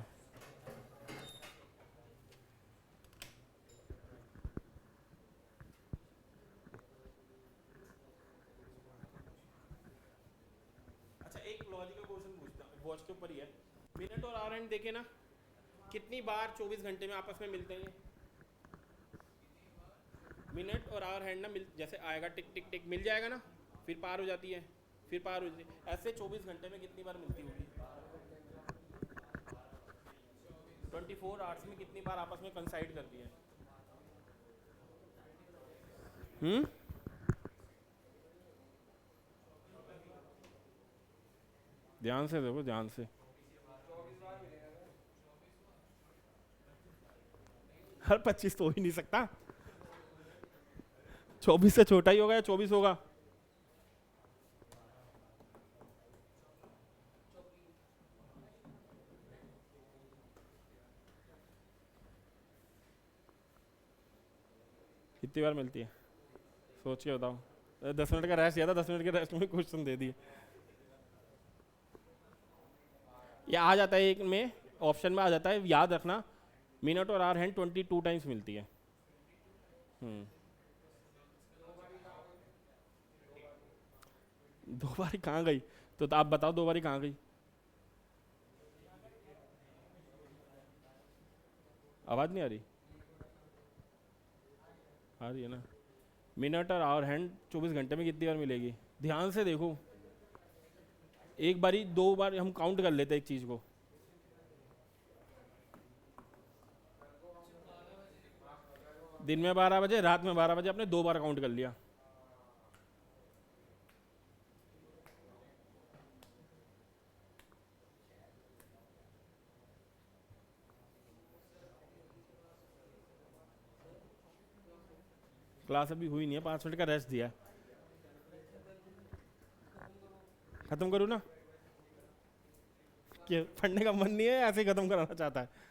अच्छा एक लॉजिकल क्वेश्चन पूछता हूँ, वॉच के ऊपर ही है। मिनट और आवर हैंड देखे ना, कितनी बार 24 घंटे में आपस में मिलते हैं। मिनट और आवर हैंड ना मिल, जैसे आएगा टिक टिक टिक मिल जाएगा ना, फिर पार हो जाती है, फिर पार हो जाती है, ऐसे 24 घंटे में कितनी बार मिलती होगी। 24 आवर्स में कितनी बार आपस में कंसाइड करती है। ध्यान से देखो, ध्यान से। हर 25 तो हो ही नहीं सकता, 24 से छोटा ही होगा या 24 होगा। कितनी बार मिलती है सोच के बताओ। 10 मिनट का रेस्ट दिया था, 10 मिनट के रेस्ट में क्वेश्चन दे दिए। ये आ जाता है एक में, ऑप्शन में आ जाता है, याद रखना मिनट और आवर हैंड 22 टाइम्स मिलती है। दो बारी कहाँ गई? तो आप बताओ दो बारी कहाँ गई? आवाज़ नहीं आ रही? आ रही है ना। मिनट और आवर हैंड 24 घंटे में कितनी बार मिलेगी? ध्यान से देखो, एक बारी दो बार हम काउंट कर लेते हैं एक चीज़ को। दिन में 12 बजे, रात में 12 बजे, आपने दो बार काउंट कर लिया। क्लास अभी हुई नहीं है, 5 मिनट का रेस्ट दिया है। खत्म करूँ ना? कि पढ़ने का मन नहीं है, ऐसे ही खत्म कराना चाहता है?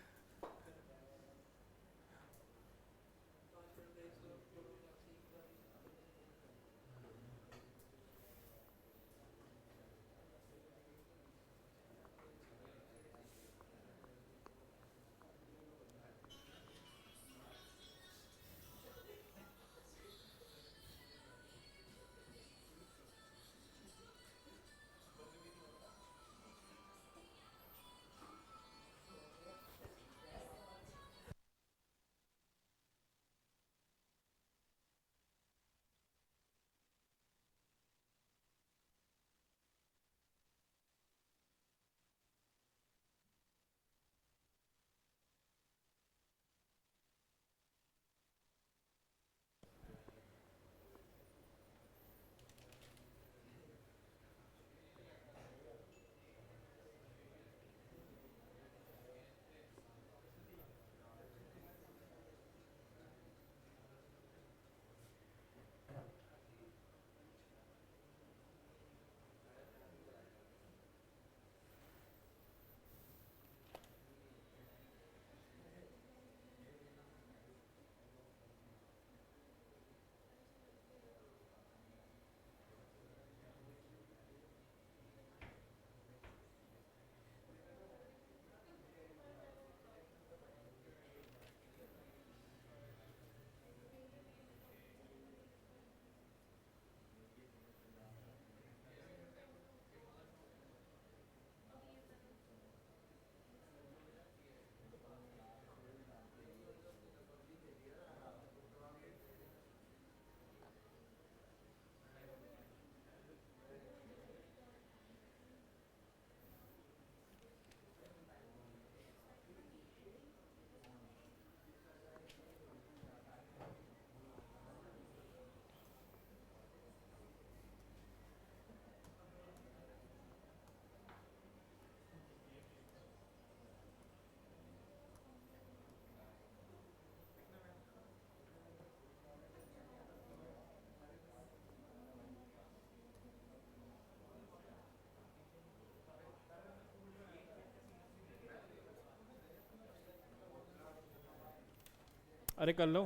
अरे कर लो,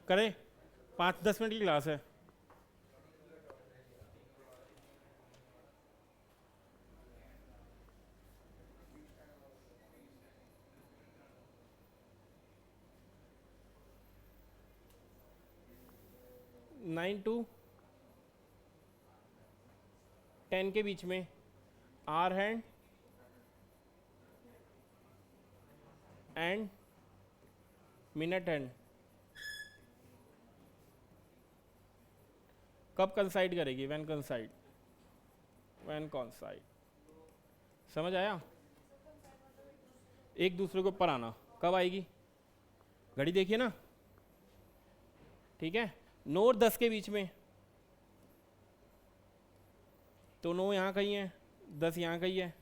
करे, 5-10 मिनट की क्लास है। नाइन टू 10 के बीच में, hour hand and minute hand कब कंसाइड करेगी? When coincide, when coincide. समझ आया? एक दूसरे के ऊपर आना कब आएगी? घड़ी देखिए ना, ठीक है। 9 और 10 के बीच में, तो 9 यहाँ कहीं है, 10 यहाँ कहीं है।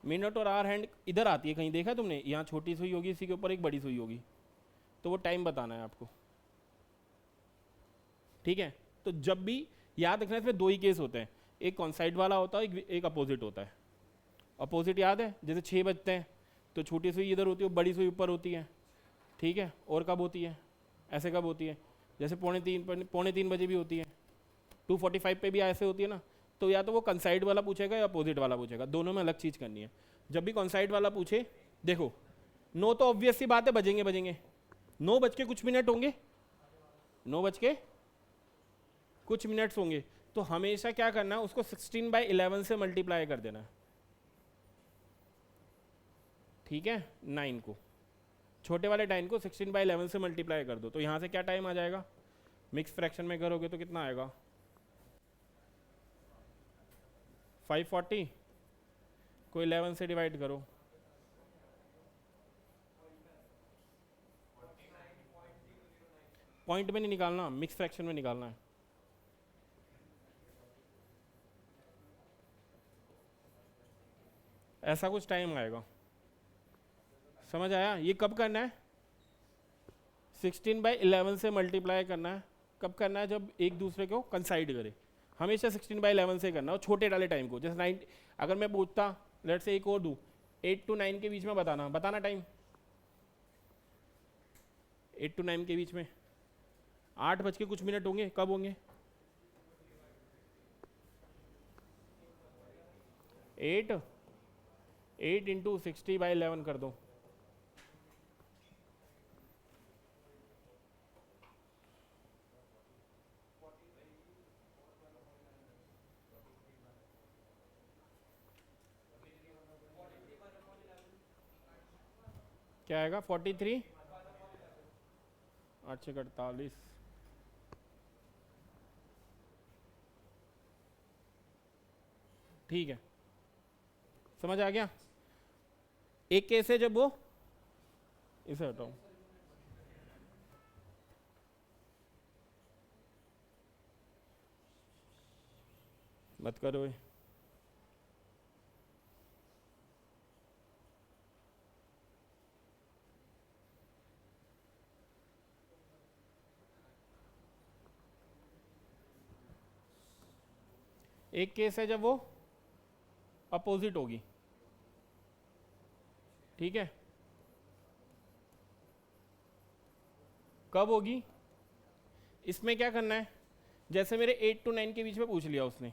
मिनट और आवर हैंड इधर आती है कहीं, देखा तुमने? यहाँ छोटी सुई होगी, इसी के ऊपर एक बड़ी सुई होगी, तो वो टाइम बताना है आपको, ठीक है। तो जब भी याद रखना, इसमें दो ही केस होते हैं, एक कॉन्साइड वाला होता है, एक अपोजिट होता है। अपोजिट याद है, जैसे 6 बजते हैं तो छोटी सुई इधर होती है, बड़ी सुई ऊपर होती है, ठीक है। और कब होती है? ऐसे कब होती है? जैसे 2:45 भी होती है, 2:45 पे भी ऐसे होती है ना। तो या तो वो कंसाइड वाला पूछेगा या अपोजिट वाला पूछेगा, दोनों में अलग चीज़ करनी है। जब भी कॉन्साइड वाला पूछे, देखो 9 तो ऑब्वियस सी बात है बजेंगे बजेंगे, 9 बज के कुछ मिनट होंगे, 9 बज के कुछ मिनट्स होंगे, तो हमेशा क्या करना है, उसको 16/11 से मल्टीप्लाई कर देना है, ठीक है। 9 को, छोटे वाले 9 को 16/11 से मल्टीप्लाई कर दो, तो यहाँ से क्या टाइम आ जाएगा, मिक्स फ्रैक्शन में करोगे तो कितना आएगा 540 को 11 से डिवाइड करो, पॉइंट में नहीं निकालना, मिक्स फ्रैक्शन में निकालना है। ऐसा कुछ टाइम आएगा, समझ आया। ये कब करना है, 16/11 से मल्टीप्लाई करना है, कब करना है, जब एक दूसरे को कंसाइड करे, हमेशा 16/11 से करना, और छोटे डाले टाइम को, जैसे 9, अगर मैं पूछता लेट से एक और दूँ, 8 to 9 के बीच में बताना टाइम, 8 to 9 के बीच में 8 बज के कुछ मिनट होंगे, कब होंगे 8 इंटू 60/11 कर दो, क्या आएगा 43, 8 से 48, ठीक है, समझ आ गया। एक केस है जब वो, इसे हटाओ, मत करो ये। एक केस है जब वो अपोजिट होगी, ठीक है, कब होगी, इसमें क्या करना है, जैसे मेरे 8 to 9 के बीच में पूछ लिया उसने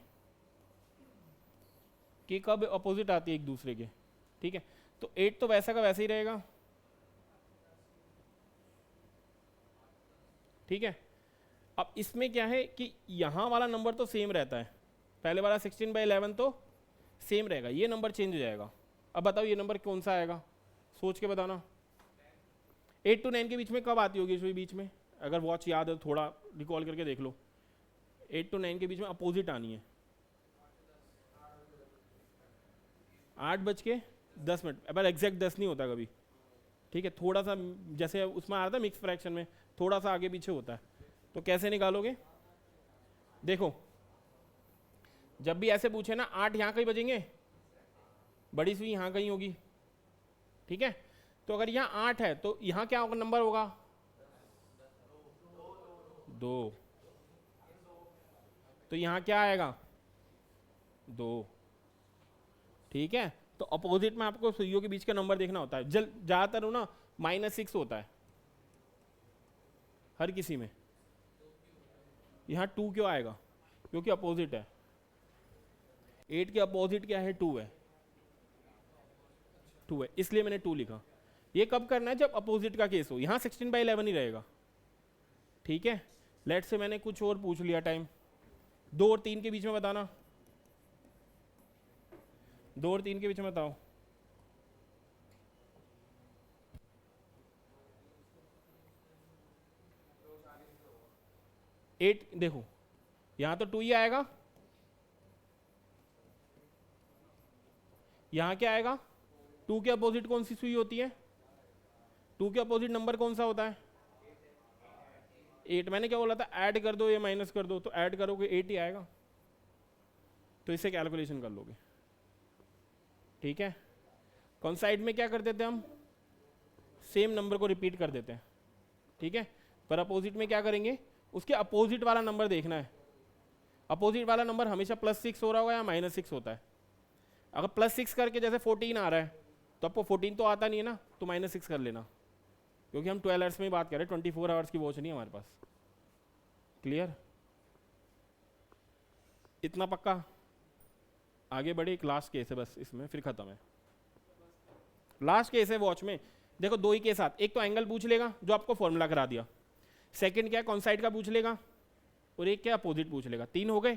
कि कब अपोजिट आती है एक दूसरे के, ठीक है, तो 8 तो वैसा का वैसे ही रहेगा, ठीक है। अब इसमें क्या है कि यहाँ वाला नंबर तो सेम रहता है, पहले वाला 16/11 तो सेम रहेगा, ये नंबर चेंज हो जाएगा। अब बताओ ये नंबर कौन सा आएगा, सोच के बताना। 8 to 9 के बीच में कब आती होगी इसमें बीच में, अगर वॉच याद है थोड़ा रिकॉल करके देख लो, 8 to 9 के बीच में अपोजिट आनी है 8:10, अब एग्जैक्ट 10 नहीं होता कभी, ठीक है, थोड़ा सा जैसे उसमें आ रहा था मिक्स फ्रैक्शन में थोड़ा सा आगे पीछे होता है, तो कैसे निकालोगे, देखो जब भी ऐसे पूछे ना 8 यहाँ कहीं बजेंगे, बड़ी सुई यहाँ कहीं होगी, ठीक है, तो अगर यहाँ 8 है तो यहाँ क्या होगा, नंबर होगा 2, तो यहाँ क्या आएगा 2, ठीक है। तो अपोजिट में आपको सुइयों के बीच का नंबर देखना होता है, ज्यादातर हो ना -6 होता है हर किसी में, यहाँ 2 क्यों आएगा, क्योंकि अपोजिट है, 8 के अपोजिट क्या है 2 है, 2 है, इसलिए मैंने 2 लिखा। ये कब करना है, जब अपोजिट का केस हो, यहाँ 16/11 ही रहेगा, ठीक है। लेट से मैंने कुछ और पूछ लिया टाइम, 2 और 3 के बीच में बताना, 2 और 3 के बीच में बताओ, एट, देखो यहां तो 2 ही आएगा, यहां क्या आएगा, 2 के अपोजिट कौन सी सुई होती है, 2 के अपोजिट नंबर कौन सा होता है 8, मैंने क्या बोला था, ऐड कर दो या माइनस कर दो, तो ऐड करोगे 8 ही आएगा, तो इसे कैलकुलेशन कर लोगे, ठीक है। कौन साइड में क्या कर देते हैं हम, सेम नंबर को रिपीट कर देते हैं, ठीक है, पर अपोजिट में क्या करेंगे, उसके अपोजिट वाला नंबर देखना है, अपोजिट वाला नंबर हमेशा +6 हो रहा होगा या -6 होता है, अगर +6 करके जैसे 14 आ रहा है तो आपको 14 तो आता नहीं है ना, तो -6 कर लेना, क्योंकि हम 12 आवर्स में ही बात कर रहे हैं, 24 आवर्स की वॉच नहीं है हमारे पास, क्लियर, इतना पक्का। आगे बढ़े, एक लास्ट केस है बस इसमें, फिर खत्म है। लास्ट केस है वॉच में, देखो दो ही के साथ, एक तो एंगल पूछ लेगा जो आपको फॉर्मूला करा दिया, सेकंड क्या कॉन्साइड का पूछ लेगा, और एक क्या अपोजिट पूछ लेगा, तीन हो गए।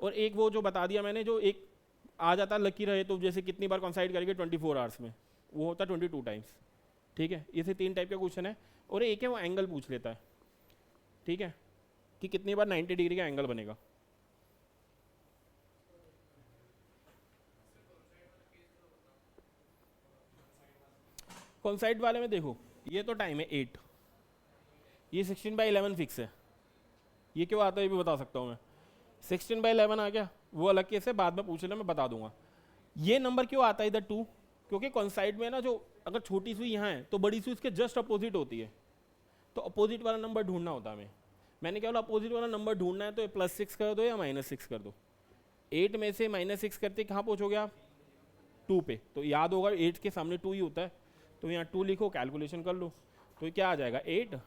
और एक वो जो बता दिया मैंने, जो एक आ जाता लकी रहे तो जैसे कितनी बार कॉन्साइड करेंगे 24 आवर्स में, वो होता 22 टाइम्स। ठीक है, इसे तीन टाइप का क्वेश्चन है। और एक है वो एंगल पूछ लेता है, ठीक है, कि कितनी बार 90 डिग्री का एंगल बनेगा। कॉन्साइड वाले में देखो, ये तो टाइम है 8, ये 16/11 फिक्स है, ये क्यों आता है ये भी बता सकता हूँ मैं। 16/11 आ गया, वो अलग केस है, बाद में पूछ लेना मैं बता दूंगा। ये नंबर क्यों आता है इधर 2, क्योंकि कॉन्साइड में ना जो अगर छोटी सुई यहाँ है तो बड़ी सुई इसके जस्ट अपोजिट होती है, तो अपोजिट वाला नंबर ढूंढना होता है हमें। मैंने क्या बोला, अपोजिट वाला नंबर ढूंढना है तो +6 कर दो या -6 कर दो। 8 में से -6 करते कहाँ पहुँचोगे आप, 2 पे, तो याद होगा 8 के सामने 2 ही होता है, तो यहाँ 2 लिखो, कैलकुलेशन कर लो, तो क्या आ जाएगा 8।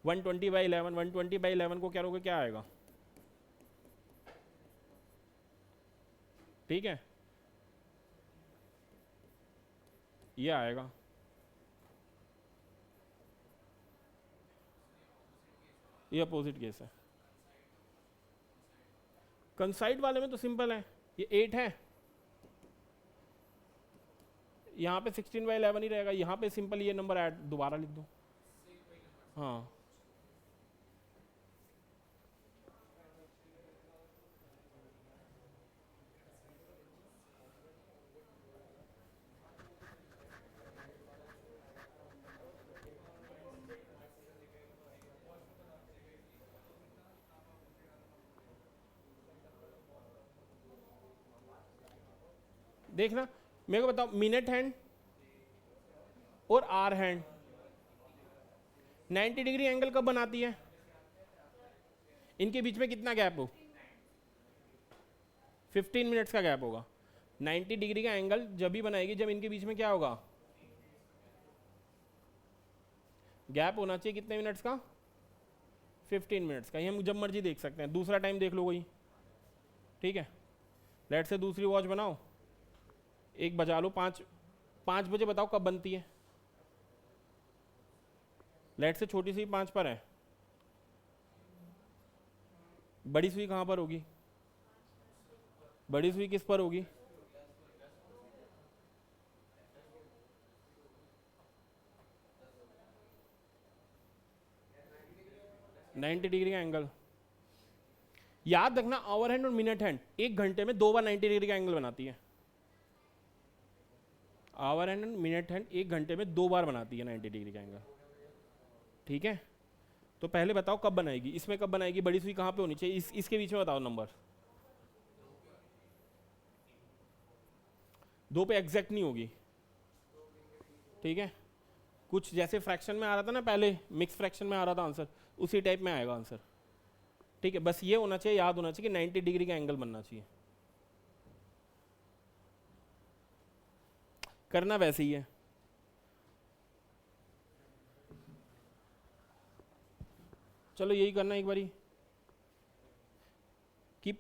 120/11, 120/11 को क्या करोगे, क्या आएगा, ठीक है, ये आएगा। ये अपोजिट केस है। कंसाइड वाले में तो सिंपल है, ये 8 है, यहाँ पे 16/11 ही रहेगा, यहाँ पे सिंपल ये नंबर ऐड दोबारा लिख दो। हाँ, देखना, मेरे को बताओ, मिनट हैंड और आर हैंड 90 डिग्री एंगल कब बनाती है, इनके बीच में कितना गैप हो, 15 मिनट्स का गैप होगा। 90 डिग्री का एंगल जब भी बनाएगी जब इनके बीच में क्या होगा, गैप होना चाहिए कितने मिनट्स का, 15 मिनट्स का। ये हम जब मर्जी देख सकते हैं, दूसरा टाइम देख लो कोई, ठीक है। लेट से दूसरी वॉच बनाओ, एक बजा लो, 5 बजे बताओ कब बनती है, लेट से छोटी सी 5 पर है, बड़ी सुई कहाँ पर होगी, बड़ी सुई किस पर होगी, नाइन्टी डिग्री का एंगल। याद रखना, आवर हैंड और मिनट हैंड 1 घंटे में 2 बार 90 डिग्री का एंगल बनाती है। आवर हैंड और मिनट हैंड 1 घंटे में 2 बार बनाती है 90 डिग्री का एंगल, ठीक है। तो पहले बताओ कब बनाएगी, इसमें कब बनाएगी, बड़ी सुई कहाँ पे होनी चाहिए, इसके बीच में बताओ नंबर। 2 पे एग्जैक्ट नहीं होगी, ठीक है। कुछ जैसे फ्रैक्शन में आ रहा था ना पहले, मिक्स फ्रैक्शन में आ रहा था आंसर, उसी टाइप में आएगा आंसर, ठीक है। बस ये होना चाहिए, याद होना चाहिए कि 90 डिग्री का एंगल बनना चाहिए, करना वैसे ही है। चलो यही करना एक बारी, कि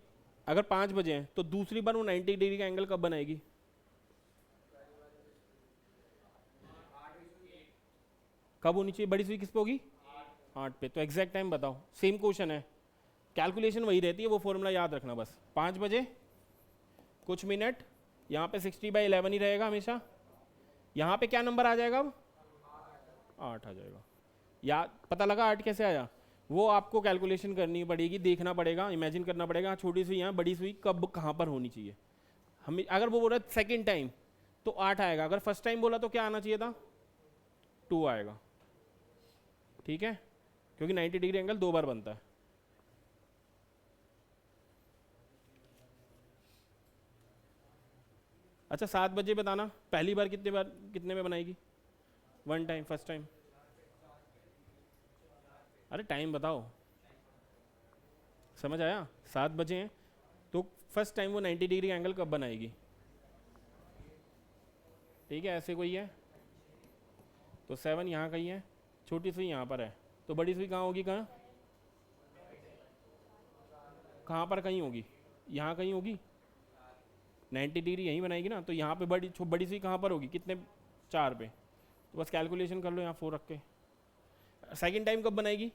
अगर 5 बजे हैं तो दूसरी बार वो 90 डिग्री का एंगल कब बनाएगी, कब होनी चाहिए, बड़ी सुई किस पे होगी, 8 पे। तो एग्जैक्ट टाइम बताओ, सेम क्वेश्चन है, कैलकुलेशन वही रहती है, वो फॉर्मूला याद रखना बस। 5 बजे कुछ मिनट, यहाँ पे 60/11 ही रहेगा हमेशा, यहाँ पे क्या नंबर आ जाएगा अब, 8 आ जाएगा। याद पता लगा 8 कैसे आया, वो आपको कैलकुलेशन करनी पड़ेगी, देखना पड़ेगा, इमेजिन करना पड़ेगा, छोटी सुई यहाँ, बड़ी सुई कब कहाँ पर होनी चाहिए। हमें अगर वो बोला सेकेंड टाइम तो 8 आएगा, अगर फर्स्ट टाइम बोला तो क्या आना चाहिए था, 2 आएगा, ठीक है, क्योंकि 90 डिग्री एंगल 2 बार बनता है। अच्छा 7 बजे बताना, पहली बार कितने में बनाएगी, 1 टाइम, फर्स्ट टाइम, अरे टाइम बताओ, समझ आया, 7 बजे हैं तो फर्स्ट टाइम वो 90 डिग्री एंगल कब बनाएगी, ठीक है, ऐसे कोई है तो 7 यहाँ कहीं है, छोटी सुई यहाँ पर है, तो बड़ी सुई कहाँ होगी, कहाँ कहाँ पर कहीं होगी, यहाँ कहीं होगी, 90 डिग्री यहीं बनाएगी ना, तो यहाँ पे बड़ी सुई कहाँ पर होगी, कितने 4 पे, तो बस कैलकुलेशन कर लो यहाँ 4 रख के। सेकेंड टाइम कब बनाएगी?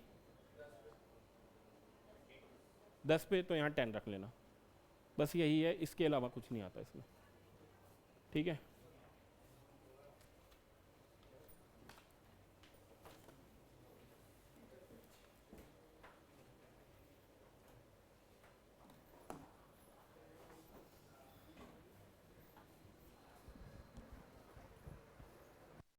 10 पे, तो यहाँ 10 रख लेना। बस यही है, इसके अलावा कुछ नहीं आता इसमें, ठीक है।